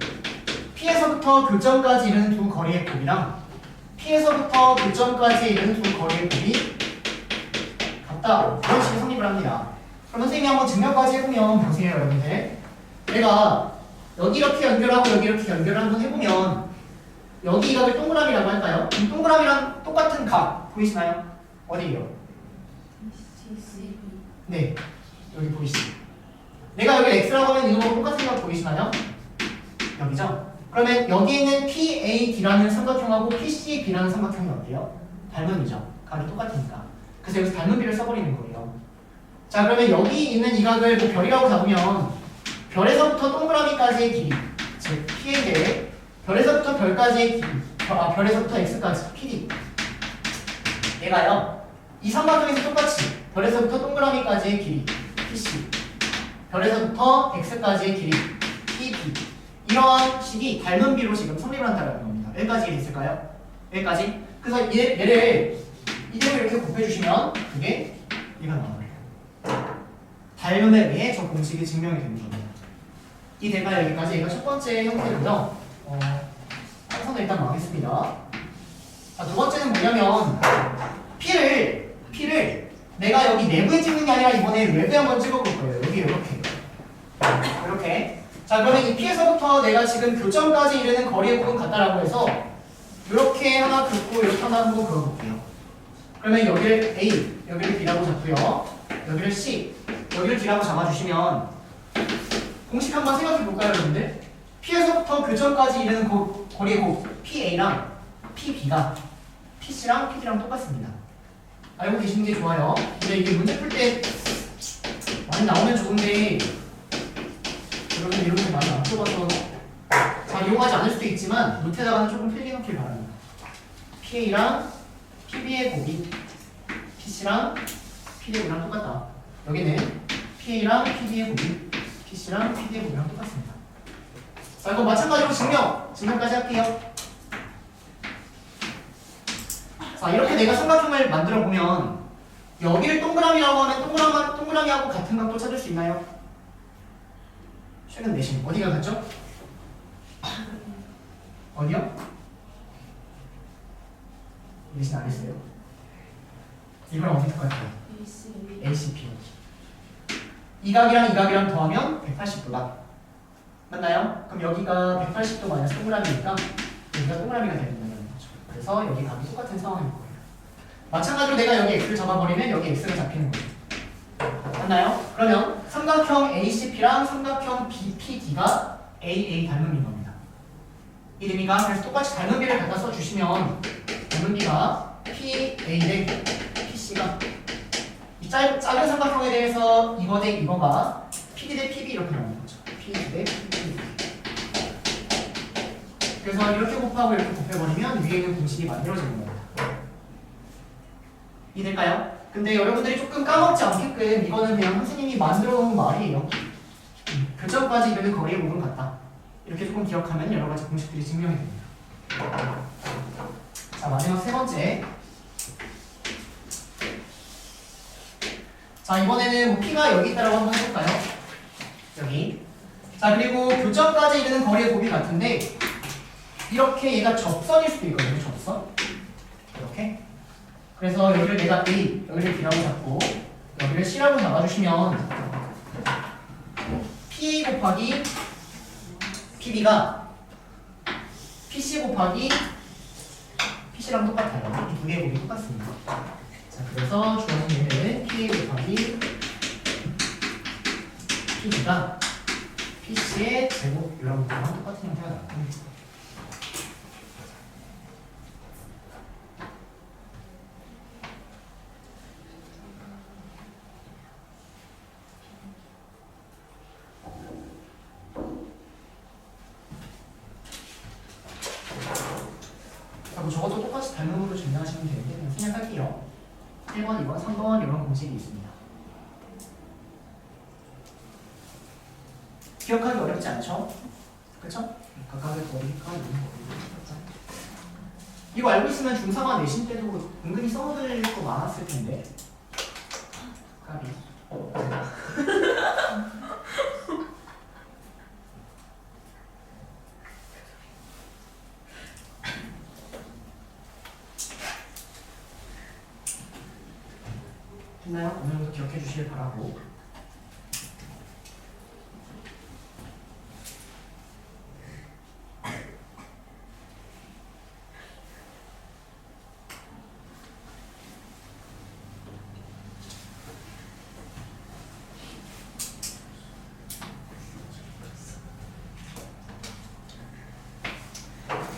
Speaker 1: P에서부터 교점까지 이르는 두 거리의 곱이랑 P에서부터 교점까지 이르는 두 거리의 곱이 같다. 이런 식의 성립을 합니다. 그럼 선생님이 한번 증명까지 해보면 보세요, 여러분들. 내가 여기 이렇게 연결하고 여기 이렇게 연결을 한번 해보면 여기 이 각을 동그라미라고 할까요? 이 동그라미랑 똑같은 각 보이시나요? 어디요? 네, 여기 보이시죠? 내가 여기 x라고 하면 이거하고 똑같은 각 보이시나요? 여기죠? 그러면 여기 있는 PAD라는 삼각형하고 PCB라는 삼각형이 어때요? 닮음이죠. 각이 똑같으니까. 그래서 여기서 닮음비를 써버리는 거예요. 자, 그러면 여기 있는 이 각을 뭐 별이라고 잡으면 별에서부터 동그라미까지의 길이, 즉 P에 대해 별에서부터 별까지의 길이, 별에서부터 X까지, PD. 얘가요, 이 삼각형에서 똑같이 별에서부터 동그라미까지의 길이, PC. 별에서부터 X까지의 길이, PB. 이러한 식이 닮은 비로 지금 성립을 한다는 겁니다. 여기까지 있을까요? 여기까지? 그래서 얘를 이대로 이렇게 곱해주시면 그게 얘가 나와요. 닮음에 의해 저 공식이 증명이 되는 겁니다. 이 대가 여기까지 얘가 첫 번째 형태고요. 한선을 일단 망했습니다. 자, 두 번째는 뭐냐면 P를 내가 여기 내부에 찍는 게 아니라 이번에 외부에 한번 찍어볼 거예요. 여기 이렇게. 자, 그러면 이 P에서부터 내가 지금 교점까지 이르는 거리의 곱은 같다라고 해서 이렇게 하나 긋고 이렇게 하나 한번 그어볼게요. 그러면 여기를 A, 여기를 B라고 잡고요. 여기를 C, 여기를 D라고 잡아주시면 공식 한번 생각해 볼까요, 여러분들? P에서부터 교점까지 이르는 거리의 곱 PA랑 PB가 PC랑 PD랑 똑같습니다. 알고 계시는 게 좋아요. 근데 이게 문제 풀 때 많이 나오면 좋은데 여러분들 이런 거 많이 안 써봐서 잘 이용하지 않을 수도 있지만 노트에다가는 조금 필기놓길 바랍니다. PA랑 PB의 곱이 PC랑 PD의 곱이랑 똑같다. 여기는 PA랑 PB의 곱이 PC랑 PD의 곱이랑 똑같습니다. 자, 이거 마찬가지로 증명까지 할게요. 자, 이렇게 내가 삼각형을 만들어 보면 여기를 동그라미라고 하면 동그라미하고 같은 각도 찾을 수 있나요? 최근 내신 어디가 같죠? 어디요? 내신 안 했어요? 이거랑 어디 똑같아요? ACP. 이 각이랑 이 각이랑 더하면 180도다. 맞나요? 그럼 여기가 180도 마이너스 동그라미니까 여기가 동그라미가 되는 거죠. 그래서 여기 각이 똑같은 상황일 거예요. 마찬가지로 내가 여기 x를 잡아버리면 여기 x가 잡히는 거예요. 맞나요? 그러면 삼각형 ACP랑 삼각형 BPD가 AA 닮음인 겁니다. 이름이가 그래서 똑같이 닮음비를 갖다 써주시면 닮음비가 PA 대 PC가 이 작은 삼각형에 대해서 이거 대 이거가 PD 대 PB 이렇게 나오는 거죠. PD 대 PB. 그래서 이렇게 곱하고 이렇게 곱해버리면 위에 있는 공식이 만들어지는 겁니다. 이해될까요? 근데 여러분들이 조금 까먹지 않게끔 이거는 그냥 선생님이 만들어 놓은 말이에요. 교점까지 이르는 거리의 곱은 같다. 이렇게 조금 기억하면 여러 가지 공식들이 증명이 됩니다. 자, 마지막 세 번째. 자, 이번에는 뭐 P가 여기 있다라고 한번 해볼까요? 여기. 자, 그리고 교점까지 이르는 거리의 곱이 같은데 이렇게 얘가 접선일 수도 있거든요. 접선. 이렇게. 그래서 여기를 내가 A, 여기를 B라고 잡고 여기를 C라고 잡아주시면 PA 곱하기 PB가 PC 곱하기 PC랑 똑같아요. 이 두 개의 곱이 똑같습니다. 자, 그래서 주어진 얘는 PA 곱하기 PB가 PC의 제곱 이런 거랑 똑같은 형태가 나옵니다. 뭐 적어도 똑같이 닮음으로 증명하시면 되는데 그냥 생략할게요. 1번, 2번, 3번 이런 공식이 있습니다. 기억하기 어렵지 않죠? 그렇죠? 각각의 거리니까 이거 알고 있으면 중3화 내신 때도 은근히 써먹을 거 많았을 텐데. 까비. 됐나요? 오늘부터 기억해 주시길 바라고.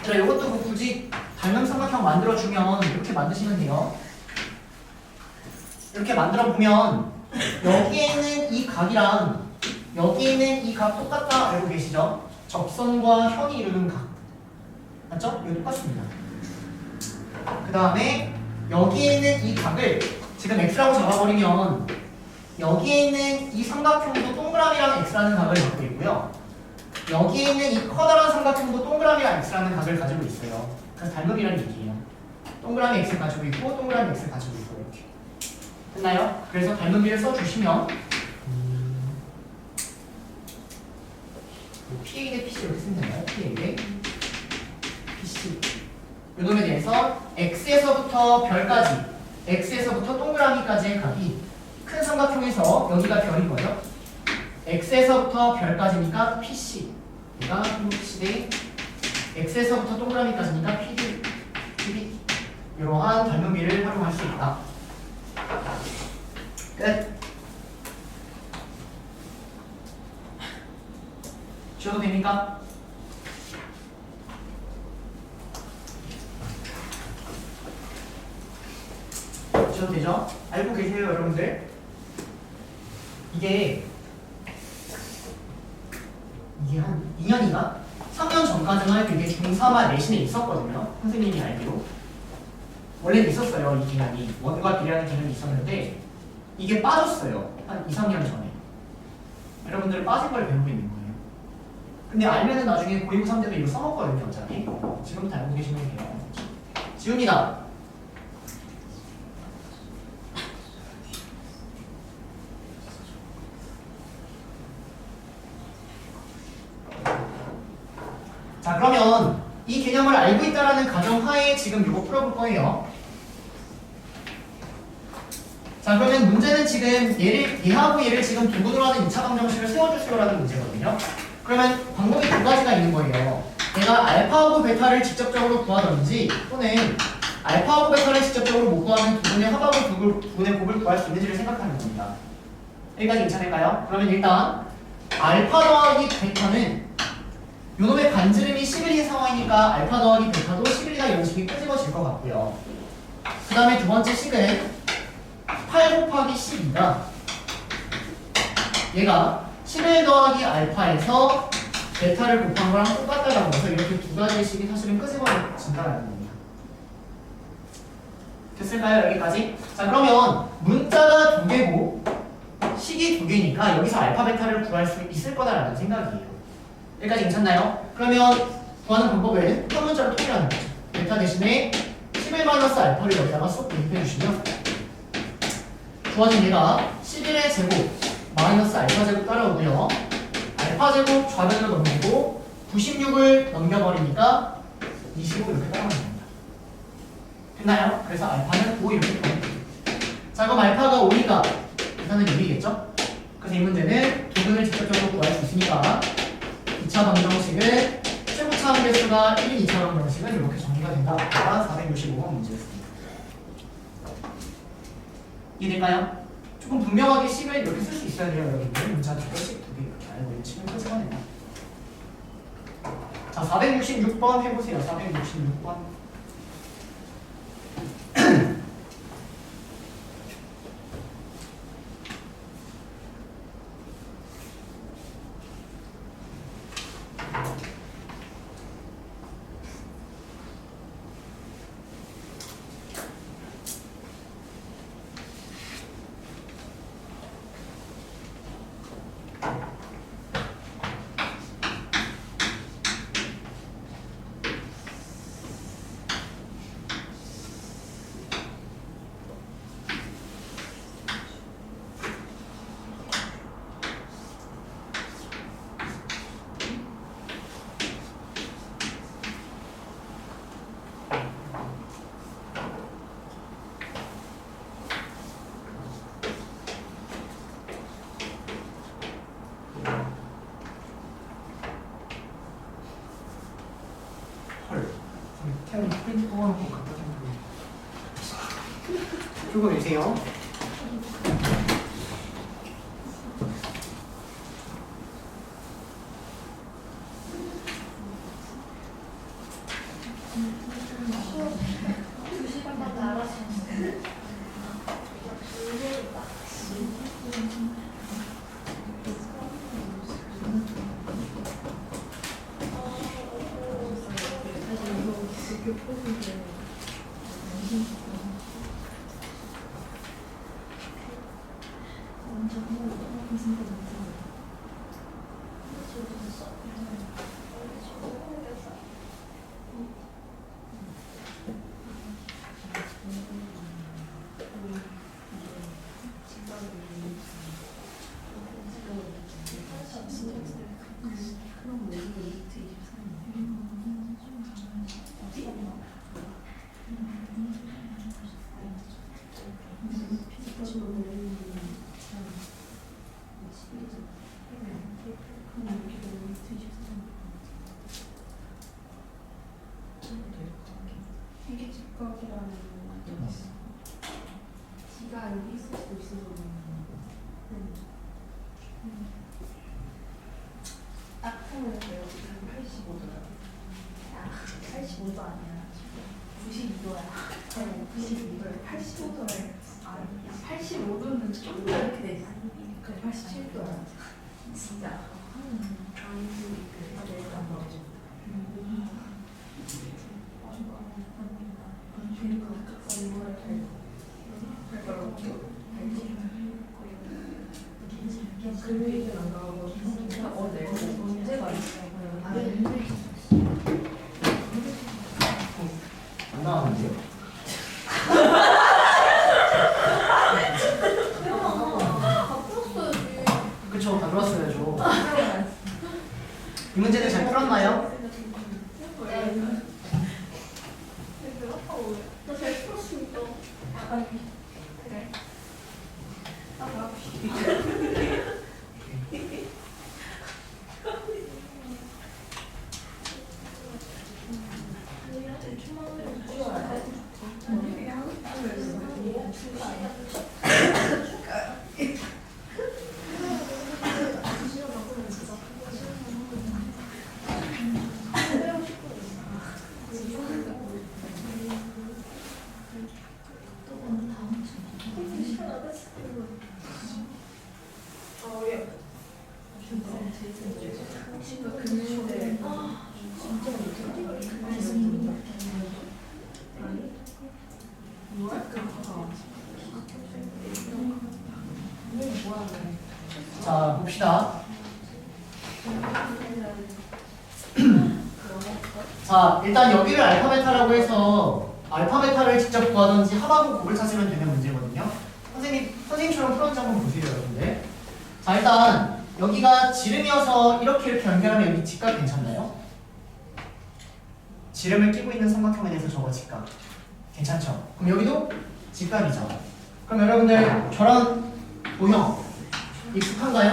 Speaker 1: 자, 이것도 뭐 굳이 닮은 삼각형 만들어주면 이렇게 만드시면 돼요. 이렇게 만들어 보면 여기에 있는 이 각이랑 여기에 있는 이 각 똑같다 알고 계시죠? 접선과 현이 이루는 각 맞죠? 이거 똑같습니다. 그 다음에 여기에 있는 이 각을 지금 x라고 잡아버리면 여기에 있는 이 삼각형도 동그라미랑 x라는 각을 갖고 있고요. 여기에 있는 이 커다란 삼각형도 동그라미랑 x라는 각을 가지고 있어요. 그래서 닮음이라는 얘기예요. 동그라미 x 가지고 있고 동그라미 x 가지고 있고 이렇게. 됐나요? 그래서 닮은비를 써주시면 PA 대 PC 이렇게 쓰면 되나요? PA 대 PC 이 놈에 대해서 x에서부터 별까지 x에서부터 동그라미까지의 각이 큰 삼각형에서 여기가 별인 거죠. x에서부터 별까지니까 PC 얘가 PC 대 x에서부터 동그라미까지니까 PD 이러한 닮은비를 활용할 수 있다. 끝. 쉬어도 됩니까? 쉬어도 되죠? 알고 계세요, 여러분들? 이게 한 2년인가? 3년 전까지만 이게 중3화 내신에 있었거든요. 선생님이 알기로. 원래는 있었어요, 이 개념이. 원과 비례하는 개념이 있었는데 이게 빠졌어요. 한 2, 3년 전에. 여러분들 빠진 걸 배우고 있는 거예요. 근데 알면은 나중에 고2, 고3 때도 이거 써먹거든요, 어차피. 지금부터 알고 계시면 돼요. 지웁니다. 자, 그러면 이 개념을 알고 있다라는 가정하에 지금 이거 풀어볼 거예요. 자, 그러면 문제는 지금 얘하고 얘를 지금 두고 들어가는 2차 방정식을 세워주세요라는 문제거든요. 그러면 방법이 두 가지가 있는 거예요. 내가 알파하고 베타를 직접적으로 구하든지 또는 알파하고 베타를 직접적으로 못 구하면 두 분의 합하고 두 분의 곱을 구할 수 있는지를 생각하는 겁니다. 여기까지 괜찮을까요? 그러면 일단 알파 더하기 베타는 요놈의 반지름이 11인 상황이니까 알파 더하기 베타도 11이다 이런 식이 끄집어질 것 같고요. 그 다음에 두 번째 식은 8 곱하기 12가 얘가 11 더하기 알파에서 베타를 곱한 거랑 똑같다라고 해서 이렇게 두 가지의 식이 사실은 끄집어진다라는 겁니다. 됐을까요? 여기까지? 자, 그러면 문자가 두 개고 식이 두 개니까 여기서 알파 베타를 구할 수 있을 거다라는 생각이에요. 여기까지 괜찮나요? 그러면 구하는 방법은 한 문자로 통일하는 거죠. 베타 대신에 11-알파를 여기다가 쏙 대입해 주시면 주어진 얘가 11의 제곱 마이너스 알파 제곱 따라오고요. 알파 제곱 좌변으로 넘기고 96을 넘겨버리니까 25 이렇게 따라오는 겁니다. 됐나요? 그래서 알파는 5 이렇게 보냅니다. 자, 그럼 알파가 5니까 베타는 6이겠죠? 그래서 이 문제는 두 근을 직접적으로 구할 수 있으니까 2차 방정식은 최고차 함계수가 1인 2차 방정식은 이렇게 정리가 된다가 465번 문제였습니다. 이해될까요? 조금 분명하게 식을 이렇게 쓸 수 있어야 돼요, 여러분들. 문자 두 개씩 두 개 이렇게 알고 있는 식을 끄집어낸다. 자, 466번 해보세요. 466번. 차라리 프린트 뽑아놓고 갖다 주는 거. 읽으세요.
Speaker 2: 이게 직각이라는 지가 여기 있을 수도 있어서 딱 보면 돼요. 85도다. 85도 아니야. 92도야. 92도에 85도에 85도는 좀 더 이렇게 돼 있어. 그래 87도야. 진짜. 그 얘기는 안 나오고 문제가 있어요.
Speaker 1: 안 나왔는데요? 그쵸, 다 들었어야죠. 이 문제는 잘 풀었나요?
Speaker 2: 나잘 풀었으니까. 그래.
Speaker 1: 자, 봅시다. 자, 일단 여기를 알파 베타라고 해서 알파 베타를 직접 구하든지 합하고 곱을 찾으면 되는 문제거든요. 선생님처럼 풀었는지 한번 보세요, 여러분들. 자, 일단 여기가 지름이어서 이렇게 연결하면 여기 직각 괜찮나요? 지름을 끼고 있는 삼각형에 대해서 저거 직각 괜찮죠? 그럼 여기도 직각이죠. 그럼 여러분들 저런 도형 익숙한가요?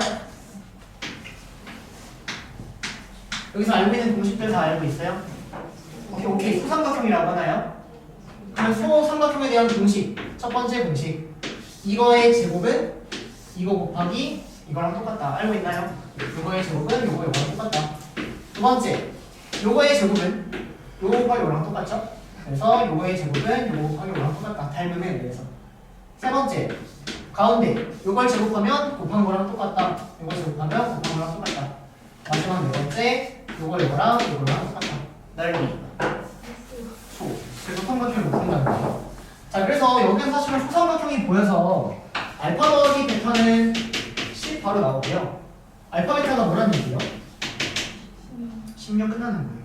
Speaker 1: 여기서 알고 있는 공식들 다 알고 있어요? 오케이. 소삼각형이라고 하나요? 그럼 소삼각형에 대한 공식 첫 번째 공식 이거의 제곱은 이거 곱하기 이거랑 똑같다. 알고 있나요? 요거의 제곱은 요거랑 똑같다. 두 번째 요거의 제곱은 요거 곱하기 요거랑 똑같죠? 그래서 요거의 제곱은 요거 곱하기 요거랑 똑같다. 닮음에 의해서. 세 번째 가운데 요걸 제곱하면 곱한 거랑 똑같다. 요걸 제곱하면 곱한 거랑 똑같다. 마지막 네 번째 요거랑 똑같다. 날리 소. 그래서 삼각형을 못 본다는 거예요. 자, 그래서 여기는 사실은 소삼각형이 보여서 알파 더하기 베타는 10 바로 나오고요. 알파 베타가 뭐라는 얘기예요? 10년 끝나는 거예요.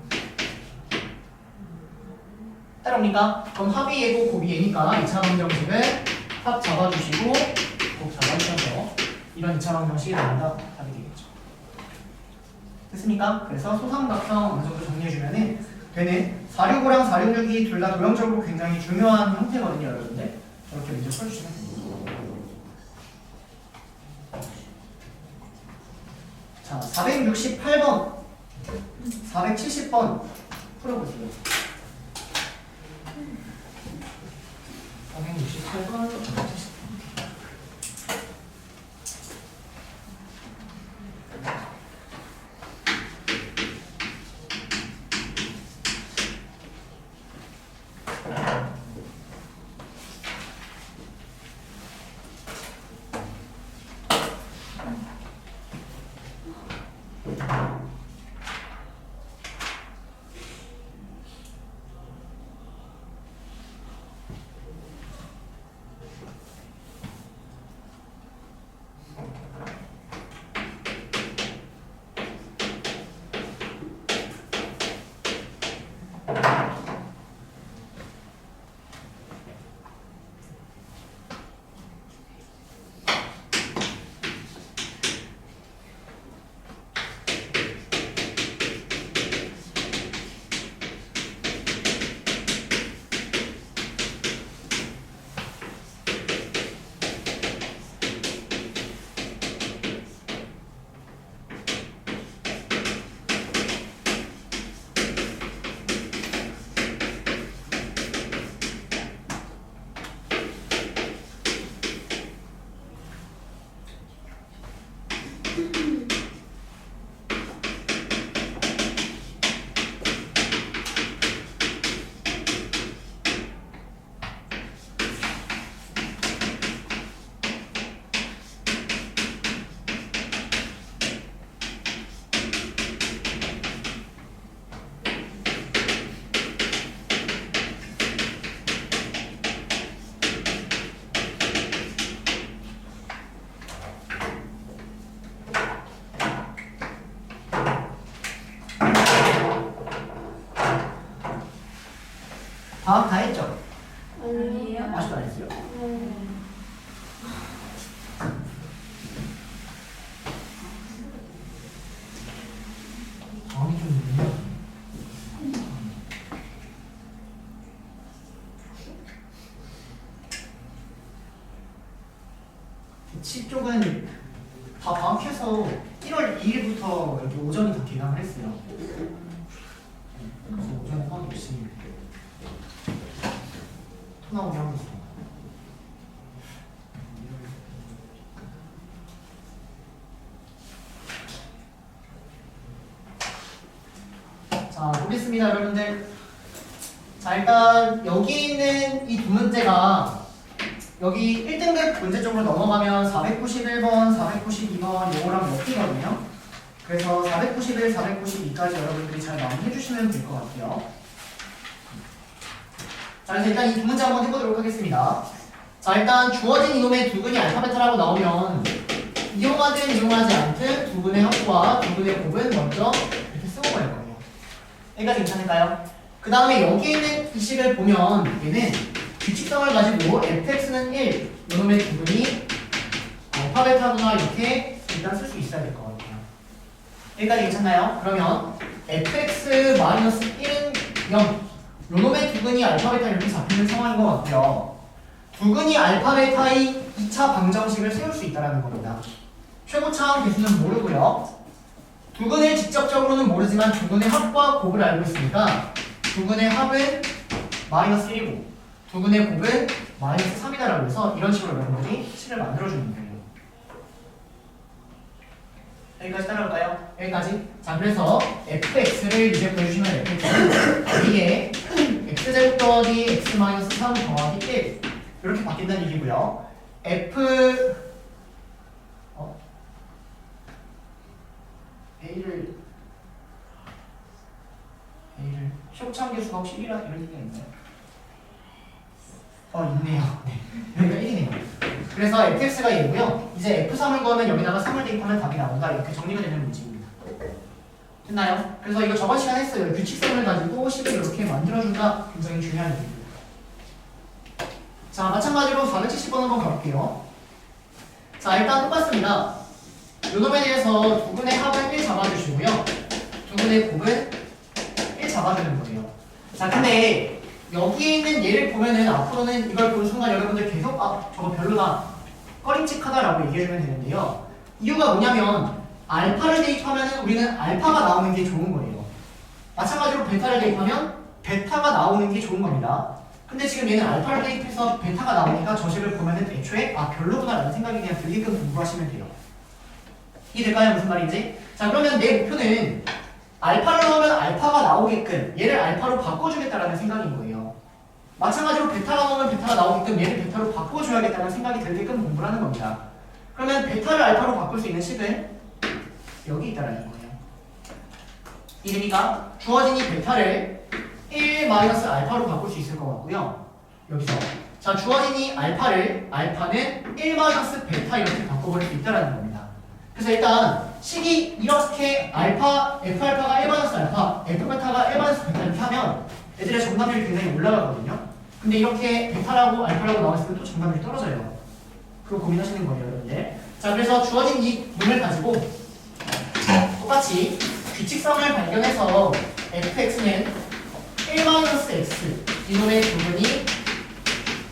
Speaker 1: 따라옵니까? 그럼 합이 얘고 곱이 얘니까 2차 방정식은 합 잡아주시고 곱 잡아주셔서 이런 2차 방정식이 나온다. 답이 되겠죠. 됐습니까? 그래서 소삼각형 어느 정도 정리해주면은 되는 465랑 466이 둘 다 도형적으로 굉장히 중요한 형태거든요, 여러분들. 이렇게 문제 풀어주시면 됩니다. 자, 468번, 470번 풀어보세요. 파악 다 했죠?
Speaker 2: 아니에요.
Speaker 1: 아직도 안 했어요? 정이 좀 있네요. 치 쪽은 다 방학해서 1월 2일부터 이렇게 오전이 다 개강을 했어요. 그래서 오전에 화학 열심히 토 나오게 하고 있어요. 자, 보겠습니다, 여러분들. 자, 일단 여기 있는 이 두 문제가 여기 1등급 문제점으로 넘어가면 491번, 492번 요거랑 엮이거든요. 그래서 491, 492까지 여러분들이 잘 마무리해 주시면 될 것 같아요. 자, 그래서 일단 이 두 문제 한번 해보도록 하겠습니다. 자, 일단 주어진 이놈의 두근이 알파베타라고 나오면 이용하든 이용하지 않든 두근의 합과 두근의 곱은 먼저 이렇게 쓰고 갈 거예요. 여기까지 괜찮을까요? 그 다음에 여기 있는 이 식을 보면 얘는 규칙성을 가지고 fx는 1, 이놈의 두근이 알파베타구나 이렇게 일단 쓸 수 있어야 될 것 같아요. 여기까지 괜찮나요? 그러면 fx-1은 0, 이놈의 두근이 알파베타 이렇게 잡히는 상황인 것 같고요. 두근이 알파베타의 2차 방정식을 세울 수 있다는 겁니다. 최고차항 개수는 모르고요. 두근을 직접적으로는 모르지만 두근의 합과 곱을 알고 있으니까 두근의 합은 -1이고 두근의 곱은 -3이다라고 해서 이런 식으로 여러분들이 식을 만들어주는 거예요. 여기까지 따라올까요? 여기까지? 자, 그래서 fx를 이제 보여주시면 fx는 A에 x제곱 더하기 x-3 더하기 1 이렇게 바뀐다는 얘기고요. A를 시험차항 개수가 혹시 1이라 이런 얘기가 있나요? 있네요. 네. 여기가 1이네요. 그래서 fx가 얘고요. 이제 f3을 구하면 여기다가 3을 대입하면 답이 나온다. 이렇게 정리가 되는 문제입니다. 됐나요? 그래서 이거 저번 시간에 했어요. 규칙성을 가지고 식을 이렇게 만들어준다. 굉장히 중요한 얘기입니다. 자, 마찬가지로 470번 한번 가볼게요. 자, 일단 똑같습니다. 요놈에 대해서 두근의 합은 1 잡아주시고요. 두근의 곱은 1 잡아주는 거예요. 자, 근데 여기에 있는 얘를 보면은 앞으로는 이걸 보는 순간 여러분들 계속 저거 별로다, 꺼림칙하다라고 얘기해주면 되는데요. 이유가 뭐냐면 알파를 대입하면 우리는 알파가 나오는 게 좋은 거예요. 마찬가지로 베타를 대입하면 베타가 나오는 게 좋은 겁니다. 근데 지금 얘는 알파를 대입해서 베타가 나오니까 저 식을 보면은 애초에 별로구나 라는 생각이 그냥 들게끔 공부하시면 돼요. 이해될까요? 무슨 말인지? 자, 그러면 내 목표는 알파를 넣으면 알파가 나오게끔 얘를 알파로 바꿔주겠다라는 생각인 거예요. 마찬가지로 베타가 넣으면 베타가 나오게끔 얘를 베타로 바꿔줘야겠다는 생각이 들게끔 공부를 하는 겁니다. 그러면 베타를 알파로 바꿀 수 있는 식은 여기 있다라는 거예요. 이러니까 주어진 이 베타를 1-알파로 바꿀 수 있을 것 같고요. 여기서 자, 주어진 이 알파는 1-베타 이렇게 바꿔버릴 수 있다라는 겁니다. 그래서 일단 식이 이렇게 F알파가 1-알파, F베타가 1-베타 이렇게 하면 애들의 정답률이 굉장히 올라가거든요. 근데 이렇게 베타라고 알파라고 나왔을 때 또 정답률이 떨어져요. 그거 고민하시는 거예요, 여러분들. 자, 그래서 주어진 이 문을 가지고 똑같이 규칙성을 발견해서 fx는 1-x 이놈의 부분이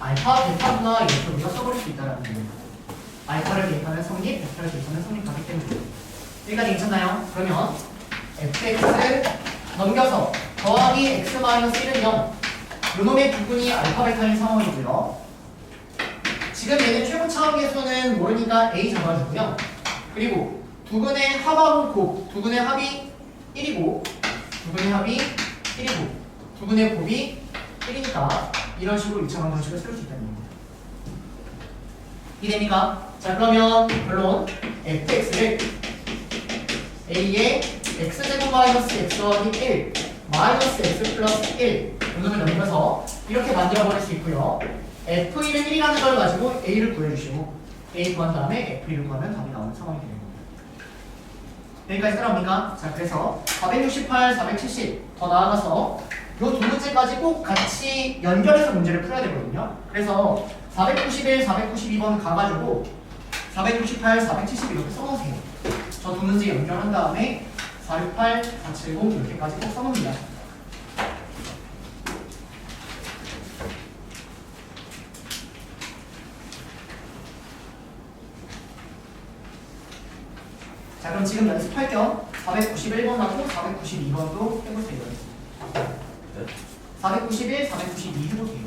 Speaker 1: 알파, 베타구나 이렇게 우리가 써버릴 수 있다는 겁니다. 알파를 대입하면 성립, 베타를 대입하면 성립하기 때문에. 여기까지 괜찮나요? 그러면 fx 넘겨서 더하기 x-1은 0 이놈의 부분이 알파, 베타인 상황이고요. 지금 얘는 최고차항 개수는 모르니까 a 잡아주고요. 그리고 두근의 합하고 곱, 두근의 합이 1이고 두근의 합이 1이고 두근의 곱이 1이니까 이런 식으로 2차 방정식을 쓸 수 있다는 겁니다. 이해됩니까? 자, 그러면 결론 fx를 a의 x제곱 x 더하기 1 x 플러스 1 이놈을 넘겨서 이렇게 만들어버릴 수 있고요. f1은 1이라는 걸 가지고 a를 구해주시고 a 구한 다음에 f1을 구하면 답이 나오는 상황이 되는 겁니다. 여기까지 따라옵니까? 자, 그래서 468, 470 더 나아가서 두 문제까지 꼭 같이 연결해서 문제를 풀어야 되거든요. 그래서 491, 492번 가가지고 498, 470 이렇게 써놓으세요. 저 두 문제 연결한 다음에 468, 470 이렇게까지 꼭 써놓습니다. 자, 그럼 지금 연습할 겸 491번하고 492번도 해보세요. 491, 492 해보세요.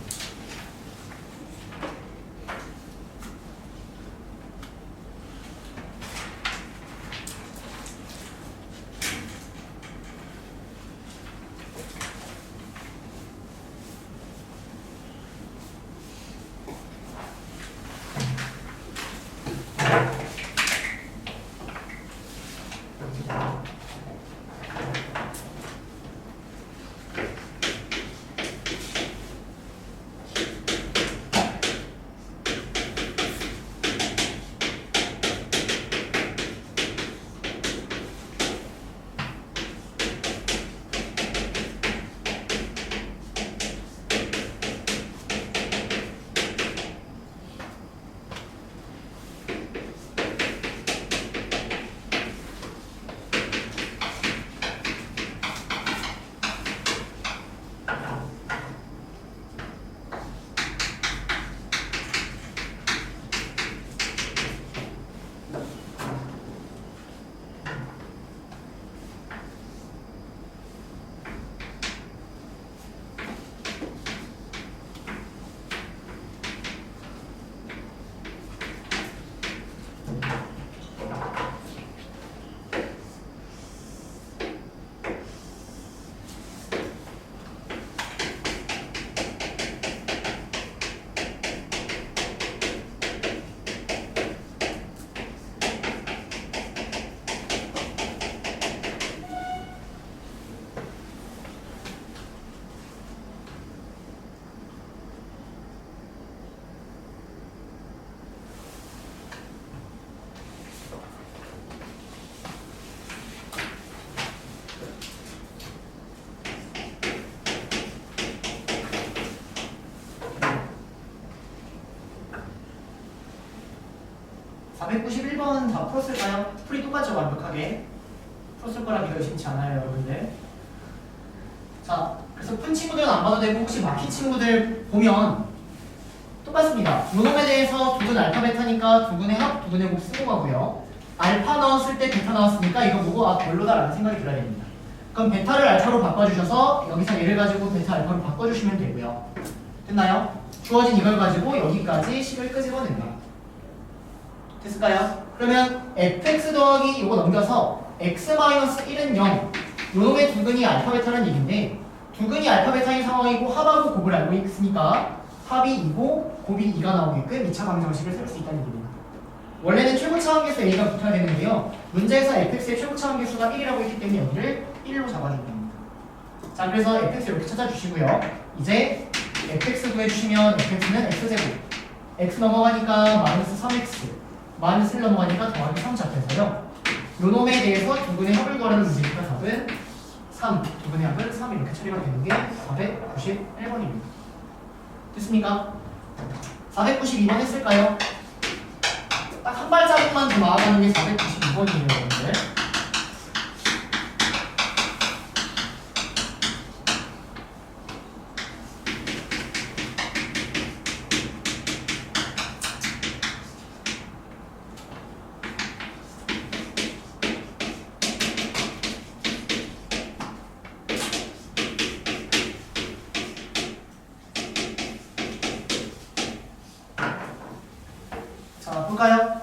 Speaker 1: (491번) 다 풀었을까요? 풀이 똑같죠? 완벽하게 풀었을 거라 믿어 의심치 않아요 여러분들. 자, 그래서 푼 친구들은 안 봐도 되고 혹시 막힌 친구들 보면 똑같습니다. 요놈에 대해서 두근 알파 베타니까 두근의 합, 두근의 곱 쓰고 가고요. 알파 넣었을 때 베타 나왔으니까 이거 보고 아 별로다라는 생각이 들어야 됩니다. 그럼 베타를 알파로 바꿔주셔서 여기서 얘를 가지고 베타 알파로 바꿔주시면 되고요. 됐나요? 주어진 이걸 가지고 여기까지 식을 끄집어낸다. 됐을까요? 그러면 fx 더하기 이거 넘겨서 x-1은 0. 요놈의 두근이 알파 베타라는 얘기인데 두근이 알파 베타인 상황이고 합하고 곱을 알고 있으니까 합이 2고 곱이 2가 나오게끔 2차 방정식을 쓸 수 있다는 얘기입니다. 원래는 최고차 함계수 a가 붙어야 되는데요. 문제에서 fx의 최고차 함계수가 1이라고 했기 때문에 여기를 1로 잡아줄 겁니다. 자, 그래서 fx 이렇게 찾아주시고요. 이제 fx 구해주시면 fx는 x제곱 x 넘어가니까 마이너스 3x 마이너스 1 넘어가니까 더하기 3 잡혀서요. 요놈에 대해서 두근의 합을 구하는 문제니까 답은 3, 두근의 합은 3 이렇게 처리가 되는 게 491번입니다. 됐습니까? 492번 했을까요? 딱 한 발자국만 더 나아가는 게 492번이에요, 여러분들. 자, 볼까요?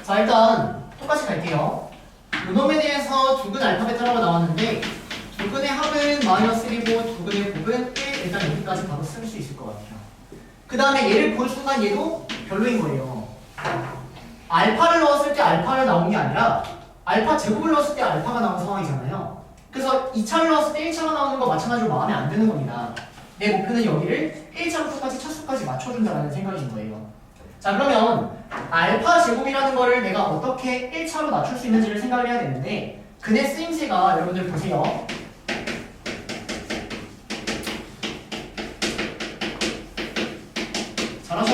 Speaker 1: 자, 일단 똑같이 갈게요. 요놈에 대해서 두근 알파 베타라고 나왔는데 두근의 합은 마이너스 1이고 두근의 곱은 1. 일단 여기까지 바로 쓸 수 있을 것 같아요. 그 다음에 얘를 본 순간 얘도 별로인 거예요. 알파를 넣었을 때 알파를 나온 게 아니라 알파 제곱을 넣었을 때 알파가 나온 상황이잖아요. 그래서 2차를 넣었을 때 1차가 나오는 거 마찬가지로 마음에 안 드는 겁니다. 내 목표는 여기를 1차부터까지 차수까지 맞춰준다는 생각인 거예요. 자, 그러면 알파 제곱이라는 거를 내가 어떻게 1차로 낮출 수 있는지를 생각을 해야 되는데 근의 쓰임새가 여러분들 보세요.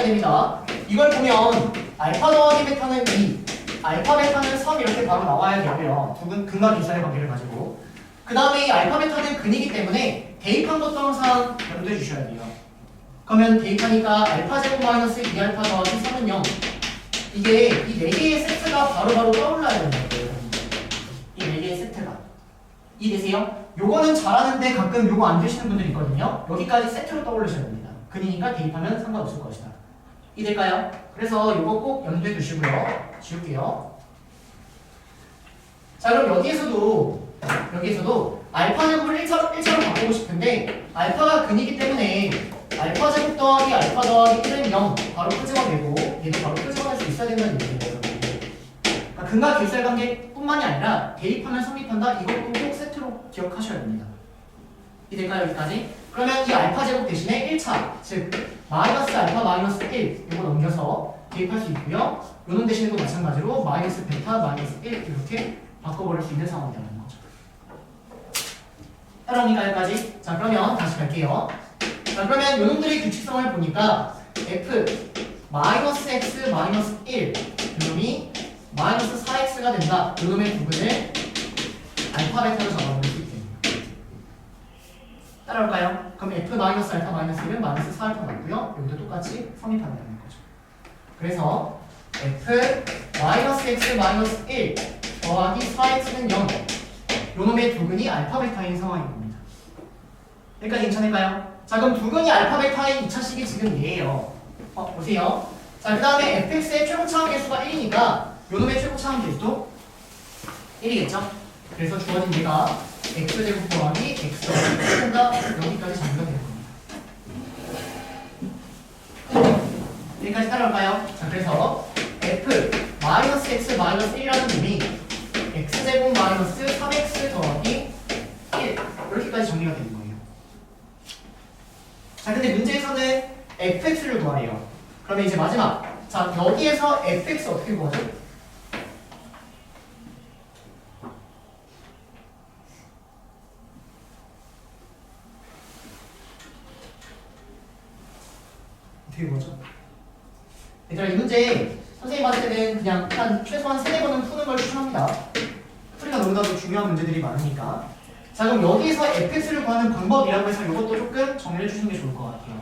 Speaker 1: 됩니다. 이걸 보면 알파 더하기 베타는 2, 알파 베타는 3 이렇게 바로 나와야 되고요. 두 근과 기사의 관계를 가지고. 그 다음에 이 알파 베타는 근이기 때문에 대입한 것도 항상 염두해 주셔야 돼요. 그러면 대입하니까 알파 제곱 마이너스 2알파 더하기 3은 0. 이게 이 4개의 세트가 바로바로 떠올라야 된다는 거예요. 이 4개의 세트가. 이해되세요? 요거는 잘하는데 가끔 요거 안 되시는 분들이 있거든요. 여기까지 세트로 떠올리셔야 됩니다. 근이니까 대입하면 상관없을 것이다. 이해될까요? 그래서 요거 꼭 염두해 두시고요. 지울게요. 자, 그럼 여기에서도 알파 제곱을 1차로 바꾸고 싶은데 알파가 근이기 때문에 알파 제곱 더하기 알파 더하기 1은 0 바로 끄집어내고 얘도 바로 끄집어낼 수 있어야 된다는 얘기예요. 그러니까 근과 길살 관계뿐만이 아니라 대입하면 성립한다. 이것도 꼭 세트로 기억하셔야 됩니다. 이해될까요? 여기까지? 그러면 이 알파 제곱 대신에 1차 즉 마이너스 알파 마이너스 1 이거 넘겨서 대입할 수 있고요. 요놈 대신에도 마찬가지로 마이너스 베타 마이너스 1 이렇게 바꿔버릴 수 있는 상황이 되는 거죠. 따라오니까 여기까지? 자, 그러면 다시 갈게요. 자, 그러면 요놈들의 규칙성을 보니까 f 마이너스 x 마이너스 1 요놈이 마이너스 4x가 된다. 요놈의 부분을 알파 베타로 잡아볼 수 있습니다. 따라올까요? 그럼 f 마이너스 알파 마이너스 1은 마이너스 4알파 맞고요. 여기도 똑같이 성립한다는 거죠. 그래서 f 마이너스 x 마이너스 1 더하기 4x는 0 요놈의 두근이 알파 베타인 상황인 겁니다. 여기까지 괜찮을까요? 자, 그럼 두근이 알파 베타인 2차식이 지금 얘예요. 보세요. 자, 그 다음에 fx의 최고차항 계수가 1이니까 요놈의 최고차항 계수도 1이겠죠? 그래서 주어진 얘가 x제곱 더하기 x 더하기 여기까지 정리가 되는 겁니다. 여기까지 따라올까요? 자, 그래서 f 마이너스 x 마이너스 1이라는 놈이 x제곱 마이너스 3x 더하기 1 이렇게까지 정리가 되는 거예요. 자, 근데 문제에서는 fx를 구하래요. 그러면 이제 마지막. 자, 여기에서 fx 어떻게 구하죠? 어떻게 구하죠? 얘들아, 이 문제 선생님한테 때는 그냥 한 최소한 3-4번은 푸는 걸 추천합니다. 풀이가 너무나도 중요한 문제들이 많으니까. 자, 그럼 여기서 fx를 구하는 방법이라고 해서 이것도 조금 정리해 주시는 게 좋을 것 같아요.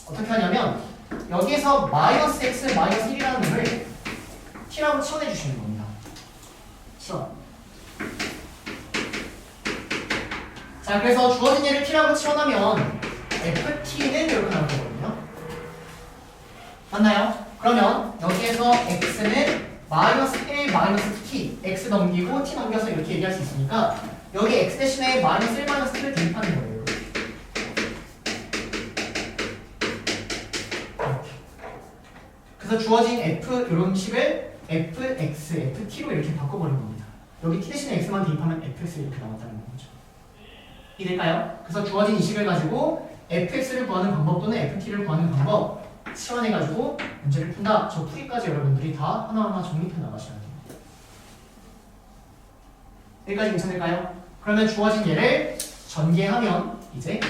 Speaker 1: 어떻게 하냐면 여기서 마이너스 x 마이너스 1이라는 놈을 t라고 치환해 주시는 겁니다. 치환. 자, 그래서 주어진 얘를 t라고 치환하면 ft는 이렇게 나올 거거든요. 맞나요? 그러면 여기에서 x는 마이너스 1 마이너스 t x 넘기고 t 넘겨서 이렇게 얘기할 수 있으니까 여기 x 대신에 마이너스 1 마이너스 t를 대입하는 거예요. 이렇게. 그래서 주어진 f 이런 식을 fx, ft로 이렇게 바꿔버린 겁니다. 여기 t 대신에 x만 대입하면 fx 이렇게 나왔다는 거죠. 이해될까요? 그래서 주어진 이 식을 가지고 fx를 구하는 방법 또는 ft를 구하는 방법 치환해가지고 문제를 푼다. 저 풀이까지 여러분들이 다 하나하나 정립해 나가셔야 돼요. 여기까지 괜찮을까요? 그러면 주어진 얘를 전개하면 이제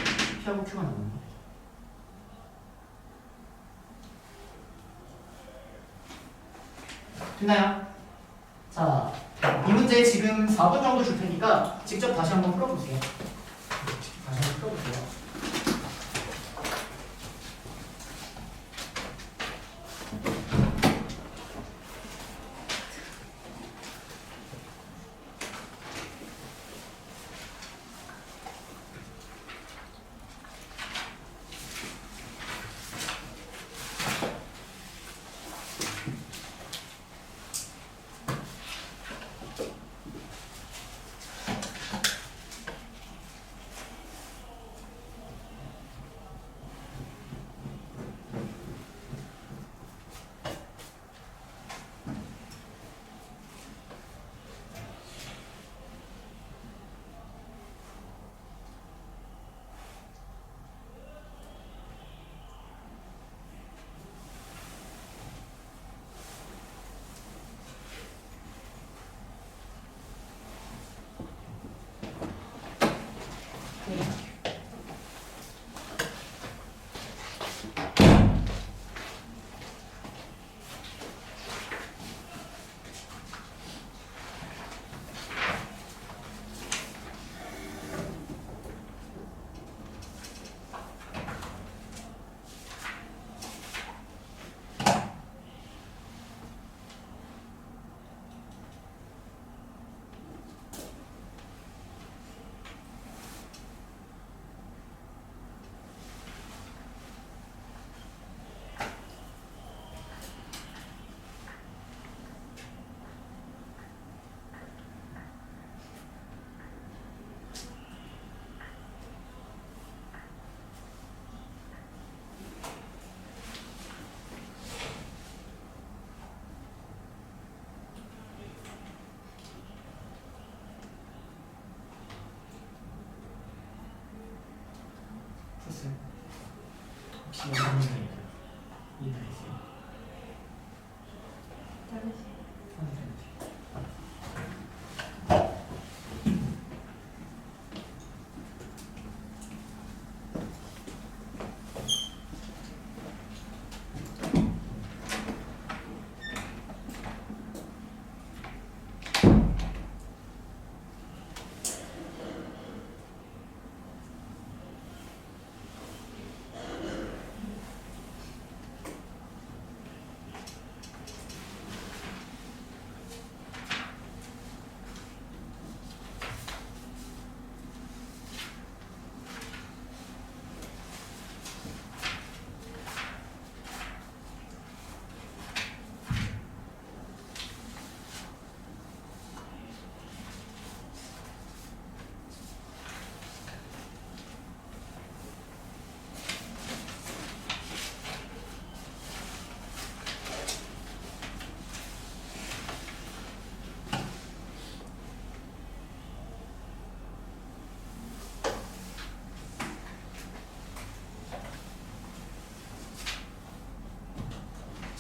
Speaker 1: P하고 Q가 나오는 겁니다. 됐나요? 자, 이 문제 지금 4분 정도 줄 테니까 직접 다시 한번 풀어보세요. 다시 한번 풀어보세요.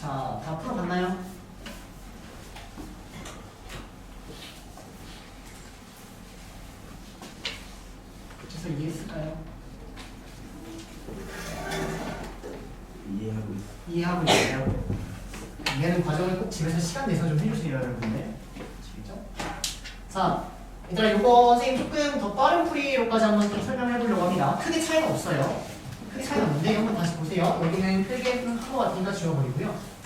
Speaker 1: 자, 다 풀어봤나요? 그래서 이해했을까요?
Speaker 3: 이해하고 있어.
Speaker 1: 이해하고 있어요? 이해하는 과정을 꼭 집에서 시간 내서 좀 해주세요, 여러분들. 아시겠죠? 자, 얘들아, 이거 선생님 조금 더 빠른 풀이로까지 한번 좀 설명해 보려고 합니다. 크게 차이가 없어요. 크게 차이가 없는데 한번 다시 보세요. 여기는 크게 한 것 같으니까 지워버리고요.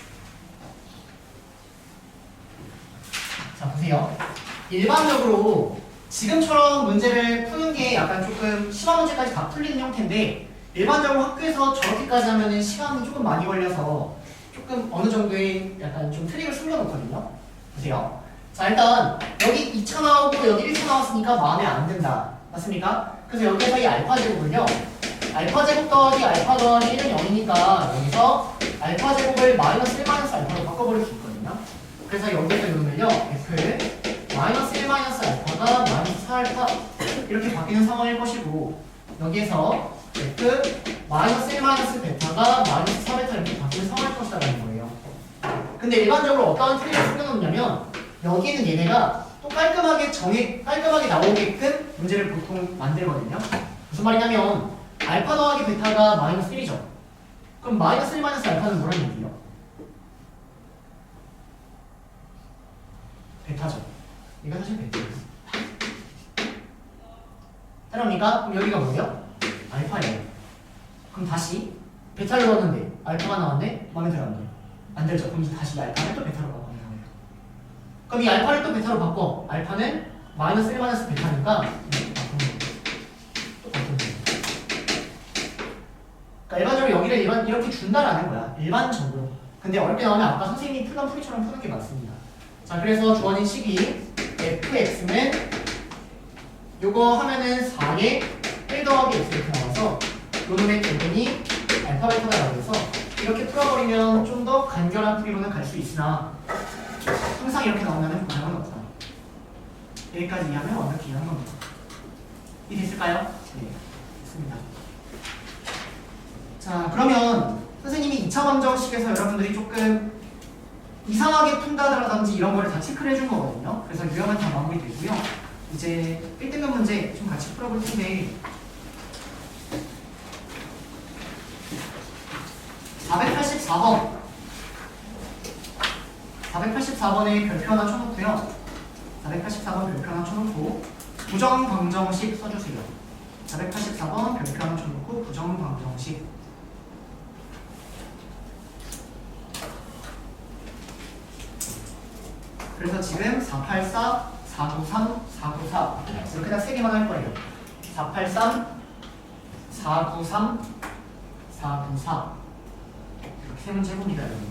Speaker 1: 자, 보세요. 일반적으로 지금처럼 문제를 푸는 게 약간 조금 심한 문제까지 다 풀리는 형태인데, 일반적으로 학교에서 저렇게까지 하면은 시간이 조금 많이 걸려서 조금 어느 정도의 약간 좀 트릭을 숨겨놓거든요. 보세요. 자, 일단 여기 2차 나오고 여기 1차 나왔으니까 마음에 안 든다. 맞습니까? 그래서 여기에서 이 알파 제곱을요, 알파 제곱 더하기 알파 더하기 1은 0이니까 여기서 알파 제곱을 마이너스 1 마이너스 알파로 바꿔버릴 수 있거든요. 그래서 여기에서 이러면요, F 마이너스 1 마이너스 알파가 마이너스 4알파 이렇게 바뀌는 상황일 것이고, 여기에서 F 마이너스 1 마이너스 베타가 마이너스 4베타 이렇게 바뀌는 상황일 것이라는 거예요. 근데 일반적으로 어떠한 트릭을 숨겨놓냐면, 여기는 얘네가 또 깔끔하게 나오게끔 문제를 보통 만들거든요. 무슨 말이냐면, 알파 더하기 베타가 마이너스 1이죠. 그럼 마이너스 1 마이너스 알파는 뭐라는 얘기예요? 베타죠. 이거 사실 베타예요. 따라합니까? 그럼 여기가 뭐예요? 알파예요. 그럼 다시 베타를 넣었는데 알파가 나왔네? 마음에 들어 안 들어? 안 들죠. 그럼 이제 다시 이 알파를 또 베타로 바꾸는 거예요. 그럼 이 알파를 또 베타로 바꿔. 알파는 마이너스 1 마이너스 베타니까 바꾸는 거예요. 또 바꾸는 거예요. 그러니까 일반적으로 여기를 이렇게 준다라는 거야. 일반적으로. 근데 어렵게 나오면 아까 선생님이 풀던 풀이처럼 푸는 게 맞습니다. 자, 그래서 주어진 식이 fx는 요거 하면은 4에 1 더하기 x 이렇게 나와서 요놈의 대변이 알파 베타다라고 해서 이렇게 풀어버리면 좀 더 간결한 풀이로는 갈 수 있으나 항상 이렇게 나오면 부담은 없다. 여기까지 이해하면 완벽히 이해한 겁니다. 이해됐을까요? 네, 됐습니다. 자, 그러면 선생님이 2차 방정식에서 여러분들이 조금 이상하게 푼다든지 이런 거를 다 체크를 해준 거거든요. 그래서 유형은 다 마무리되고요. 이제 1등급 문제 좀 같이 풀어볼 텐데, 484번에 별표 하나 쳐놓고요. 484번 별표 하나 쳐놓고 부정방정식 써주세요. 484번 별표 하나 쳐놓고 부정방정식. 그래서 지금 484, 493, 494 이렇게 다 3개만 할 거예요. 483, 493, 494 이렇게 세 문제 해봅니다, 여러분.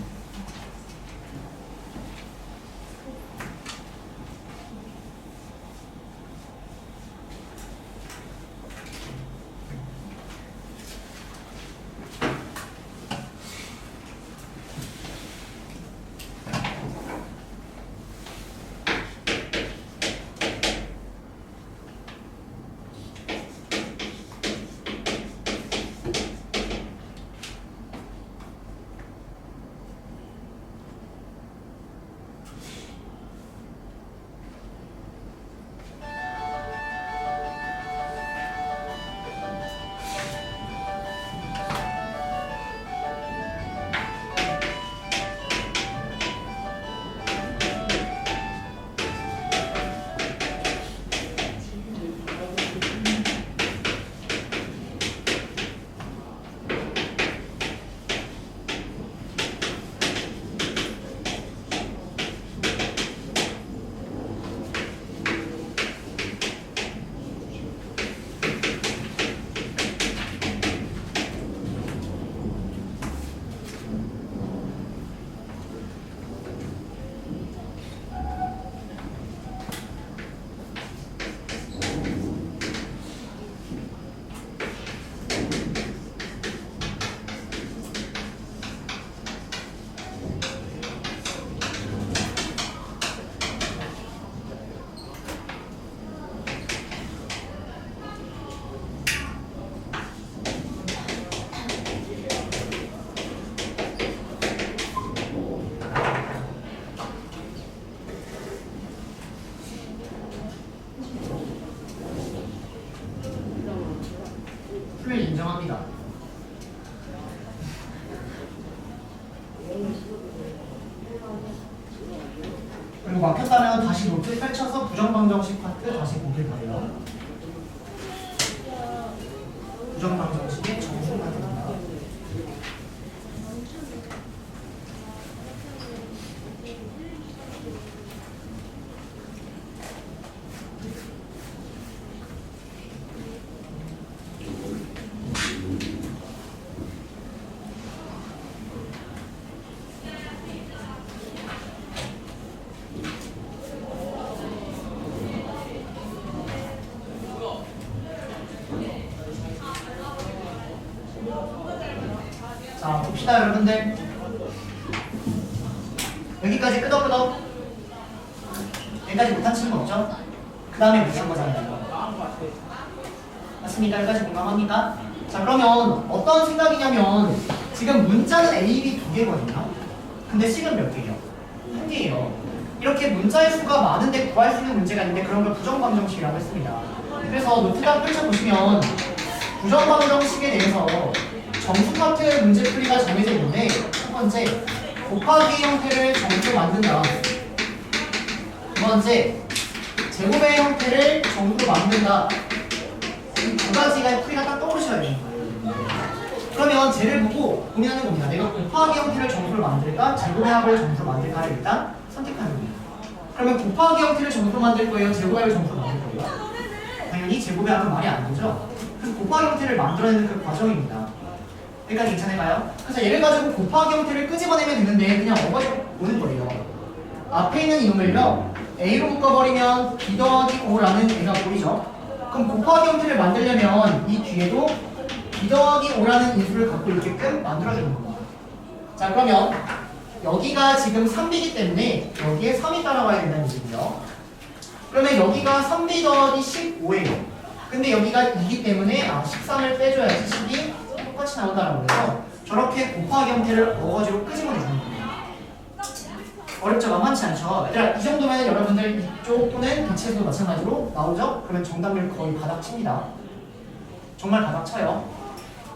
Speaker 1: 막혔다면 다시 노트 펼쳐서 부정방정식 파트 다시 보길 바래요. 부정방정식의 정수 파트입니다. 자, 봅시다 여러분들. 여기까지 끄덕끄덕. 여기까지 못한 친구 없죠? 그 다음에 못한 거잖아요. 맞습니까? 여기까지 공감합니까? 자, 그러면 어떤 생각이냐면 지금 문자는 A, B 두 개거든요. 근데 식은 몇 개예요? 한 개예요. 이렇게 문자의 수가 많은데 구할 수 있는 문제가 있는데 그런 걸 부정방정식이라고 했습니다. 그래서 노트가 펼쳐보시면 부정방정식에 대해서 정수 파트 문제풀이가 정해져 있는데 첫 번째, 곱하기 형태를 정수로 만든다. 두 번째, 제곱의 형태를 정수로 만든다. 이 두 가지가 풀이가 딱 떠오르셔야 되는 거예요. 그러면 쟤를 보고 고민하는 겁니다. 내가 곱하기 형태를 정수로 만들까? 제곱의 합을 정수로 만들까를 일단 선택하는 거예요. 그러면 곱하기 형태를 정수로 만들 거예요? 제곱의 합을 정수로 만들 거예요? 당연히 제곱의 합은 말이 안 되죠? 그래서 곱하기 형태를 만들어내는 그 과정입니다. 여기까지 괜찮을까요? 그래서 얘를 가지고 곱하기 형태를 끄집어내면 되는데 그냥 어거지로 오는 거예요. 앞에 있는 이놈을요 A로 묶어버리면 B 더하기 5라는 애가 보이죠? 그럼 곱하기 형태를 만들려면 이 뒤에도 B 더하기 5라는 인수를 갖고 있게끔 만들어주는 겁니다. 자, 그러면 여기가 지금 3B이기 때문에 여기에 3이 따라와야 된다는 얘기고요. 그러면 여기가 3B 더하기 15예요. 근데 여기가 2기 때문에 13을 빼줘야지 10이 똑같이 나온다라고 해서 저렇게 곱하기 형태를 어거지로 끄집어내주는 겁니다. 어렵죠? 만만치 않죠? 얘들아, 이 정도면 여러분들 이쪽 또는 대체도 마찬가지로 나오죠? 그러면 정답률 거의 바닥칩니다. 정말 바닥쳐요.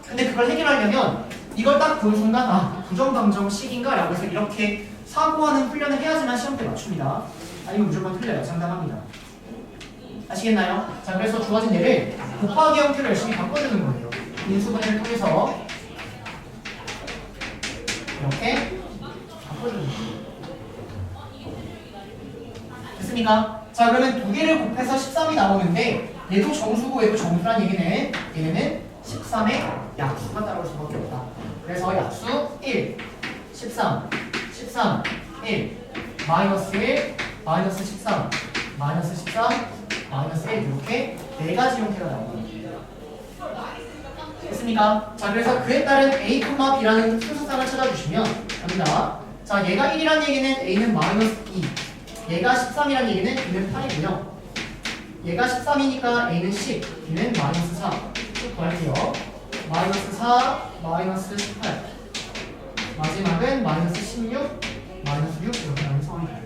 Speaker 1: 근데 그걸 해결하려면 이걸 딱 본 순간 아, 부정방정식인가? 라고 해서 이렇게 사고하는 훈련을 해야지만 시험 때 맞춥니다. 아니면 무조건 틀려요. 장담합니다. 아시겠나요? 자, 그래서 주어진 얘를 곱하기 형태로 열심히 바꿔주는 거예요. 인수분해를 통해서 이렇게 바꿔주는 거예요. 됐습니까? 자, 그러면 두 개를 곱해서 13이 나오는데 얘도 정수고 얘도 정수란 얘기는 얘네는 13의 약수가 따라올 수밖에 없다. 그래서 약수 1, 13, 13, 1, 마이너스 1, 마이너스 13, 마이너스 13, 마이너스 1 이렇게 네 가지 형태가 나옵니다. 됐습니까? 자, 그래서 그에 따른 A, B라는 순서상을 찾아주시면 갑니다. 자, 얘가 1이라는 얘기는 A는 마이너스 2, 얘가 13이라는 얘기는 B는 8이고요. 얘가 13이니까 A는 10, B는 마이너스 4. 쭉 더할게요. 마이너스 4, 마이너스 18. 마지막은 마이너스 16, 마이너스 6 이렇게 나오는 상황이 돼요.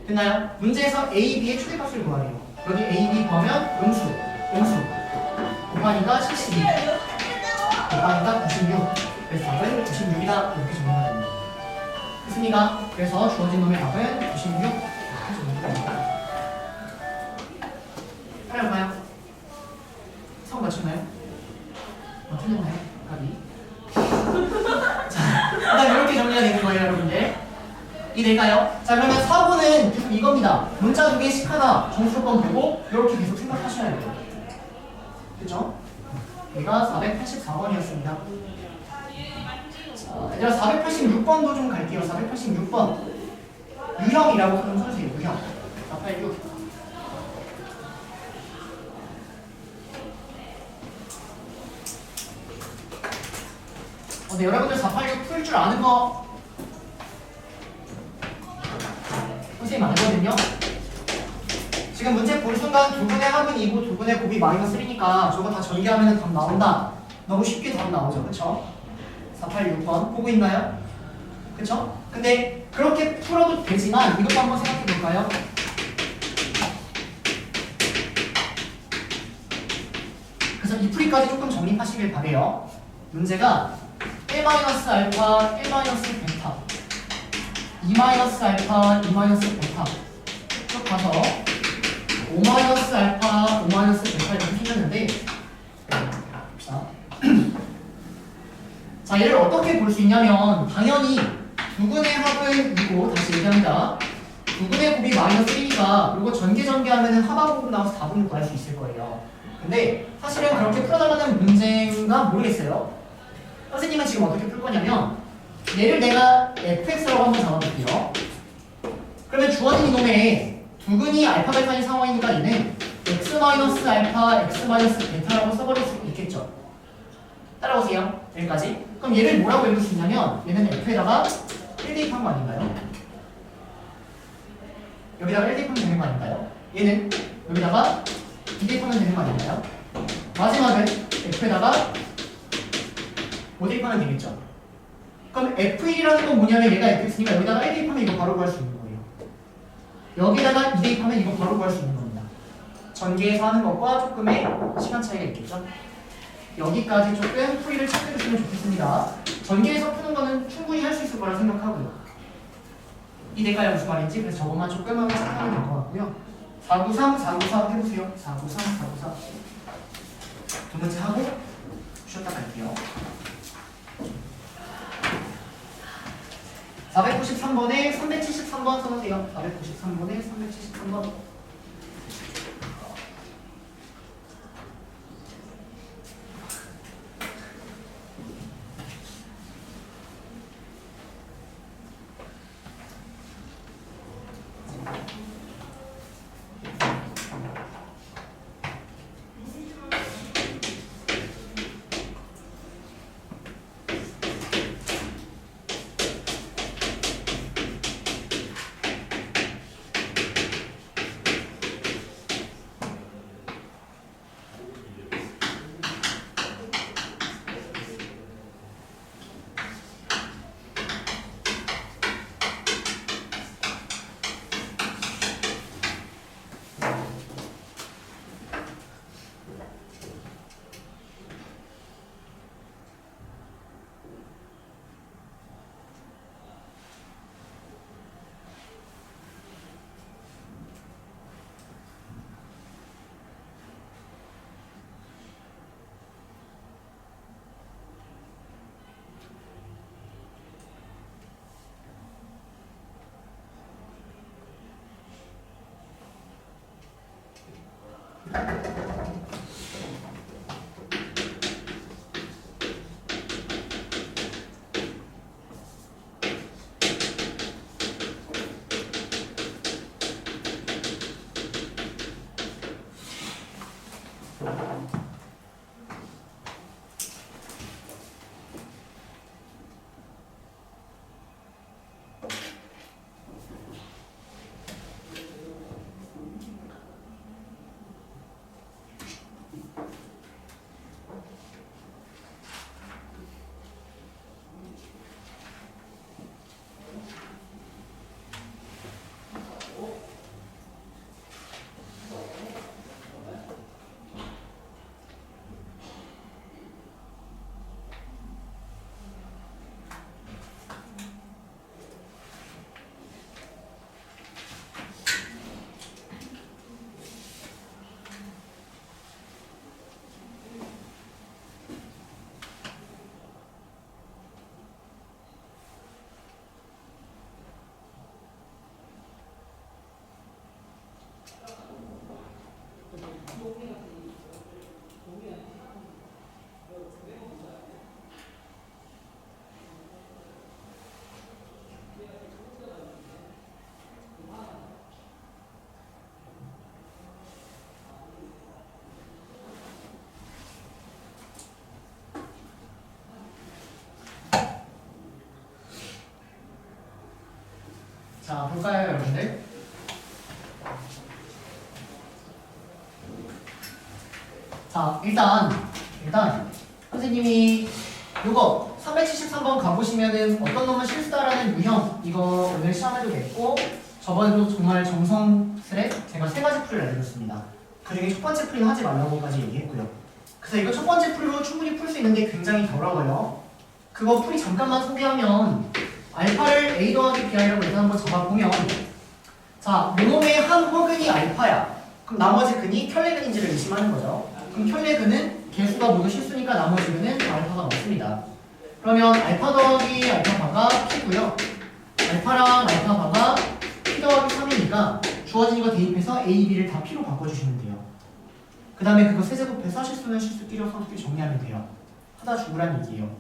Speaker 1: 됐나요? 문제에서 A, B의 최대값을 구하래요. 여기 A, B 구하면 음수 곱하니까 72, 곱하니까 96. 그래서 답은 96이다 이렇게 정리가 됩니다. 됐습니까? 그래서 주어진 놈의 답은 96 이렇게 정리가 됩니다. 따라해봐요. 성 맞췄나요? 틀렸나요? 답이. 자, 일단 이렇게 정리가 되는 거예요, 여러분들. 이해될까요? 자, 그러면 사고는 이겁니다. 문자 두 개씩 하나 정수권 되고 이렇게 계속 생각하셔야 돼요. 그죠? 얘가 484번이었습니다. 자, 얘들아 486번도 좀 갈게요. 486번 유형이라고 하는 순서예요. 유형 486. 네, 여러분들 486 풀 줄 아는 거 선생님 알거든요. 지금 문제 본 순간 두 분의 합은 2고 두 분의 곱이 마이너스 1이니까 저거 다 전개하면 답 나온다. 너무 쉽게 답 나오죠. 그쵸? 486번 보고 있나요? 그쵸? 근데 그렇게 풀어도 되지만 이것도 한번 생각해 볼까요? 그래서 이 풀이까지 조금 정립하시길 바래요. 문제가 1-알파, 1-베타 2-알파, 2-베타 쭉 가서 5-알파, 5-베타 이렇게 생겼는데 자, 얘를 어떻게 볼 수 있냐면 당연히 두근의 합은 이고 다시 얘기합니다. 두근의 곱이 마이너스 1이니까 그리고 전개하면은 합하고 나와서 답을 구할 수 있을 거예요. 근데 사실은 그렇게 풀어달라는 문제인가 모르겠어요. 선생님은 지금 어떻게 풀 거냐면 얘를 내가 fx라고 한번 잡아볼게요. 그러면 주어진 이놈의 두근이 알파 베타인 상황이니까 얘는 x-알파, x-베타라고 써버릴 수 있겠죠. 따라오세요. 여기까지. 그럼 얘를 뭐라고 읽을 수 있냐면 얘는 f에다가 1 대입한 거 아닌가요? 여기다가 1 대입하면 되는 거 아닌가요? 얘는 여기다가 2 대입하면 되는 거 아닌가요? 마지막은 f에다가 5 대입하면 되겠죠. 그럼 f1이라는 건 뭐냐면 얘가 fx니까 여기다가 1 대입하면 이거 바로 구할 수 있는 거예요. 여기다가 2 대입하면 이거 바로 구할 수 있는 겁니다. 전개해서 하는 것과 조금의 시간 차이가 있겠죠. 여기까지 조금 풀이를 체크해주시면 좋겠습니다. 전개해서 푸는 거는 충분히 할 수 있을 거라 생각하고요. 이해될까요? 무슨 말인지? 그래서 저것만 조금 하면 체크하면 될 것 같고요. 493, 494 해보세요. 493, 494 두 번째 하고 쉬었다 갈게요. 493번에 373번 써보세요. 493번에 373번. 자, 볼까요, 여러분들? 자, 일단 선생님이 요거 373번 가보시면은 어떤 놈은 실수다라는 유형 이거 오늘 시험에도 냈고 저번에도 정말 정성스레 제가 3가지 풀이를 알려줬습니다. 그 중에 첫 번째 풀이는 하지 말라고까지 얘기했고요. 그래서 이거 첫 번째 풀이로 충분히 풀 수 있는데 굉장히 더러워요. 그거 풀이 잠깐만 소개하면 알파를 A 더하기 Bi라고 일단 한번 잡아보면 자, 요놈의 한 허근이 알파야. 그럼 나머지 근이 켤레근인지를 의심하는 거죠. 그럼 켤레근은 개수가 모두 실수니까 나머지 근은 다 알파가 맞습니다. 그러면 알파 더하기 알파바가 P고요. 알파랑 알파바가 P 더하기 3이니까 주어진 거 대입해서 A, B를 다 P로 바꿔주시면 돼요. 그 다음에 그거 세제곱해서 실수는 실수끼리 선수끼리 정리하면 돼요. 하다 죽으란 얘기예요.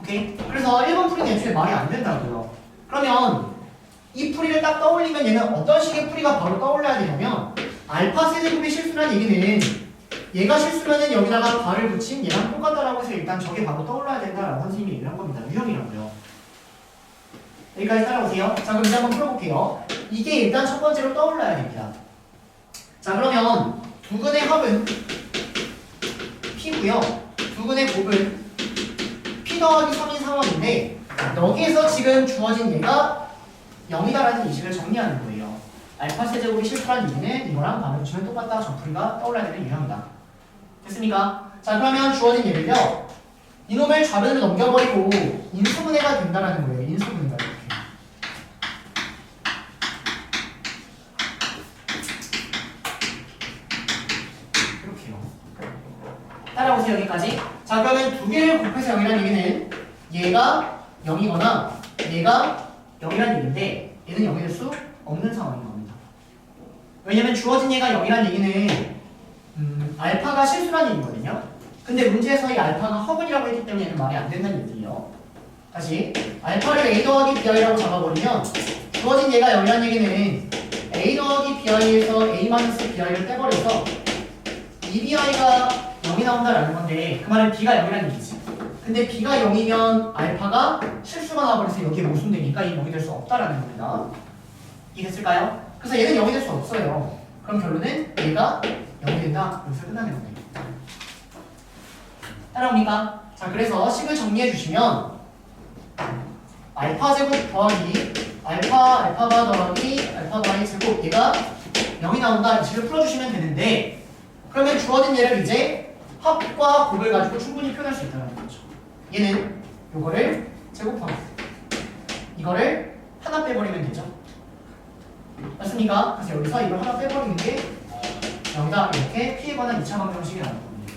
Speaker 1: 오케이? 그래서 1번 풀이는 애초에 말이 안 된다고요. 그러면 이 풀이를 딱 떠올리면 얘는 어떤 식의 풀이가 바로 떠올라야 되냐면 알파 세제곱이 실수란 얘기는 얘가 실수면은 여기다가 발을 붙인 얘랑 똑같다라고 해서 일단 저게 바로 떠올라야 된다라고 선생님이 얘기를 한 겁니다. 유형이라고요. 여기까지 따라오세요. 자, 그럼 이제 한번 풀어볼게요. 이게 일단 첫 번째로 떠올라야 됩니다. 자, 그러면 두 근의 합은 P고요. 두 근의 곱은 P 더하기 3인 상황인데 여기에서 지금 주어진 얘가 0이다라는 이식을 정리하는 거예요. 알파 세제곱이 실수란 얘기는 이거랑 반을 붙이면 똑같다. 저 풀이가 떠올라야 되는 유형이다. 됐습니까? 자, 그러면 주어진 예를요. 이놈을 좌변으로 넘겨버리고 인수분해가 된다라는 거예요. 인수분해가 이렇게. 이렇게요. 따라오세요. 여기까지. 자, 그러면 두 개를 곱해서 0이라는 얘기는 얘가 0이거나 얘가 0이라는 얘기인데 얘는 0이 될 수 없는 상황인 겁니다. 왜냐면 주어진 얘가 0이라는 얘기는 알파가 실수라는 얘기거든요. 근데 문제에서 이 알파가 허근이라고 했기 때문에 얘는 말이 안 된다는 얘기예요. 다시 알파를 A 더하기 BI라고 잡아버리면 주어진 얘가 0이라는 얘기는 A 더하기 BI에서 A-BI를 떼버려서 2BI가 0이 나온다라는 건데 그 말은 B가 0이라는 얘기지. 근데 B가 0이면 알파가 실수가 나와버려서 여기에 모순되니까 이 0이 될 수 없다라는 겁니다. 이해됐을까요? 그래서 얘는 0이 될 수 없어요. 그럼 결론은 얘가 0이 된다. 여기서 끝나는 겁니다. 따라옵니까? 자, 그래서 식을 정리해 주시면 알파 제곱 더하기 알파바 더하기 알파바의 제곱 얘가 0이 나온다. 이 식을 풀어주시면 되는데 그러면 주어진 얘를 이제 합과 곱을 가지고 충분히 표현할 수 있다는 거죠. 얘는 요거를 제곱하고 이거를 하나 빼버리면 되죠. 맞습니까? 그래서 여기서 이걸 하나 빼버리는 게 여기다 이렇게 P에 관한 2차 방정식이 나올 겁니다.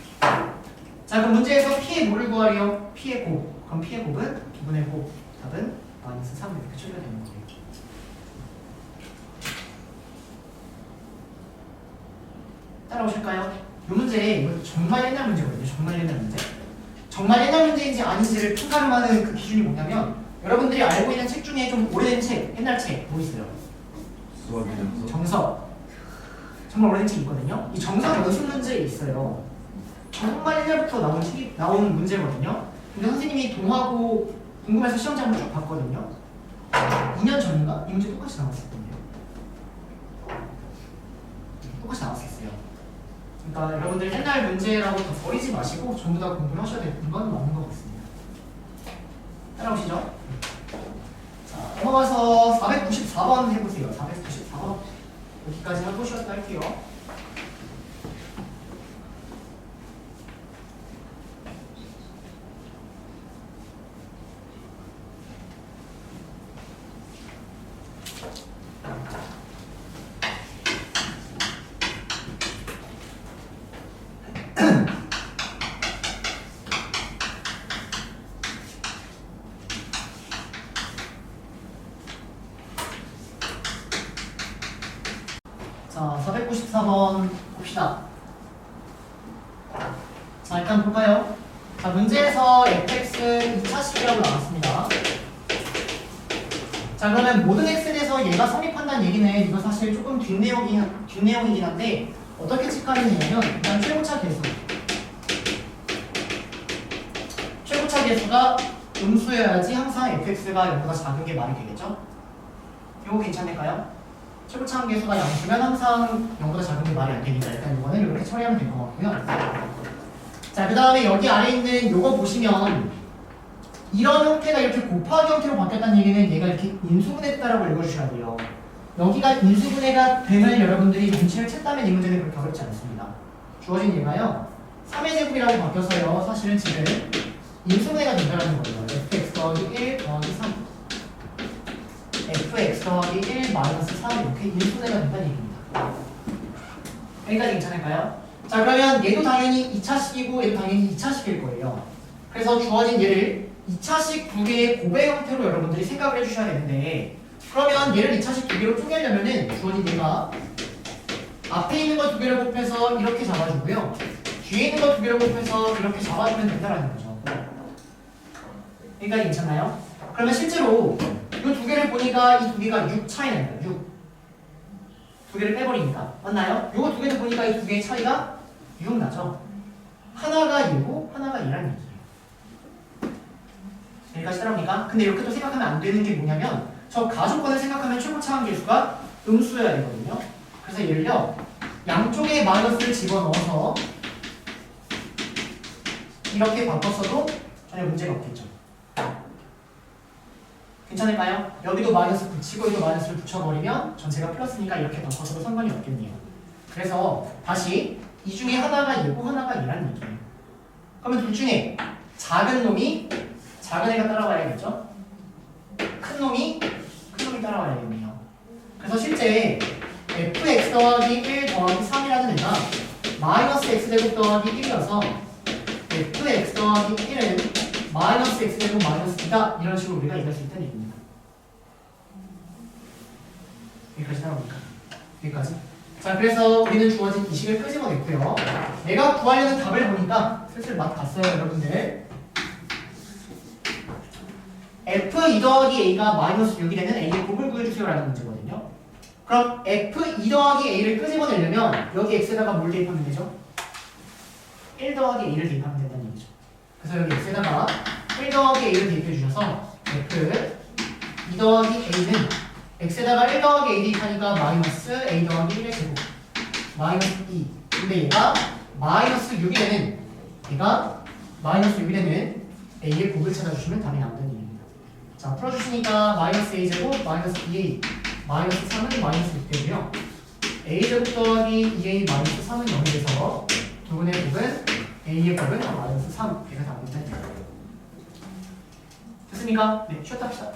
Speaker 1: 자, 그럼 문제에서 P의 뭐를 구하래요? P의 곱. 그럼 P의 곱은 2분의 곱. 답은 마이너스 3 이렇게 처리가 되는 거예요. 따라오실까요? 이 문제, 이거 정말 옛날 문제거든요. 정말 옛날 문제. 정말 옛날 문제인지 아닌지를 판가름하는 그 기준이 뭐냐면 여러분들이 알고 있는 책 중에 좀 오래된 책, 옛날 책 뭐 있어요? 정석. 정말 오래된 책 있거든요. 이 정석 연습 문제에 있어요. 정말 옛날부터 나온 문제거든요. 근데 선생님이 동하고 궁금해서 시험장을 쭉 봤거든요. 2년 전인가? 이 문제 똑같이 나왔을 텐데요. 똑같이 나왔었어요. 그러니까 여러분들 옛날 문제라고 다 버리지 마시고 전부 다 공부를 하셔야 되는 건 맞는 것 같습니다. 따라오시죠. 자, 넘어가서 494번 해보세요. 494번. 여기까지 하고 쉬었다 할게요. 자, 494번 봅시다. 자, 일단 볼까요? 자, 문제에서 fx 2차식이라고 나왔습니다. 자, 그러면 모든 x에 대해서 얘가 성립한다는 얘기는 이거 사실 조금 뒷내용이긴 한데 어떻게 체크하느냐면 일단 최고차 계수. 최고차 계수가 음수여야지 항상 fx가 0보다 작은 게 말이 되겠죠? 이거 괜찮을까요? 최고차 계수가 양수면 항상 0보다 작은 게 말이 안 되니까 일단 이거는 이렇게 처리하면 될 것 같고요. 자, 그 다음에 여기 아래 있는 요거 보시면 이런 형태가 이렇게 곱하기 형태로 바뀌었다는 얘기는 얘가 이렇게 인수분해했다라고 읽어주셔야 돼요. 여기가 인수분해가 되면 여러분들이 눈치를 챘다면 이 문제는 그렇게 어렵지 않습니다. 주어진 얘가요 3의 제곱이라고 바뀌어서요 사실은 지금 인수분해가 된다는 거예요. fx 더하기 1 더하기 3 마이너스 3 이렇게 인수대가 된다는 얘기입니다. 여기까지 괜찮을까요? 자, 그러면 얘도 당연히 2차식이고 얘도 당연히 2차식일 거예요. 그래서 주어진 얘를 2차식 두 개의 고배 형태로 여러분들이 생각을 해주셔야 되는데, 그러면 얘를 2차식 두 개로 쪼개려면은 주어진 얘가 앞에 있는 거 두 개를 곱해서 이렇게 잡아주고요, 뒤에 있는 거 두 개를 곱해서 이렇게 잡아주면 된다라는 거죠. 여기까지 괜찮나요? 그러면 실제로 이 두 개를 보니까 이 두 개가 6 차이 납니다. 6. 두 개를 빼버리니까. 맞나요? 요거 두 개를 보니까 이 두 개의 차이가 6 나죠? 하나가 얘고 하나가 얘라는 얘기예요. 여기까지 따라옵니까? 근데 이렇게 또 생각하면 안 되는 게 뭐냐면, 저 가족권을 생각하면 최고차항 계수가 음수여야 되거든요. 그래서 얘를요, 양쪽에 마이너스를 집어넣어서 이렇게 바꿨어도 전혀 문제가 없겠죠. 괜찮을까요? 여기도 마이너스 붙이고 여기도 마이너스를 붙여버리면 전체가 플러스니까 이렇게 바꿔서도 상관이 없겠네요. 그래서 다시 이 중에 하나가 얘고 하나가 얘라는 얘기예요. 그러면 둘 중에 작은 놈이 작은 애가 따라와야겠죠? 큰 놈이 따라와야겠네요. 그래서 실제 fx 더하기 1 더하기 3이라는 애가 마이너스 x제곱 더하기 1이어서 fx 더하기 1은 마이너스 x제곱 마이너스 2다, 이런 식으로 우리가 얘기할 수 있다는 얘기입니다. 여기까지 따라옵니까? 여기까지? 자, 그래서 우리는 주어진 이 식을 끄집어냈고요. 내가 구하려는 답을 보니까 슬슬 맛 갔어요, 여러분들. f2 더하기 a가 마이너스 6이 되는 a의 곱을 구해주세요라는 문제거든요. 그럼 f2 더하기 a를 끄집어내려면 여기 x에다가 뭘 대입하면 되죠? 1 더하기 a를 대입하면 된다는 얘기죠. 그래서 여기 x에다가 1 더하기 a를 대입해 주셔서 f2 더하기 a는 x에다가 1 더하기 a 대입하니까 마이너스 a 더하기 1의 제곱 마이너스 2. 근데 얘가 마이너스 6이 되는 a의 곱을 찾아주시면 답이 나온다는 얘기입니다. 자, 풀어주시니까 마이너스 a 제곱 마이너스 2a 마이너스 3은 마이너스 6 되고요. a 제곱 더하기 2a 마이너스 3은 0이 돼서 두 분의 곱은 a의 곱은 마이너스 3. 얘가 답입니다. 됐습니까? 네, 쉬었다 합시다.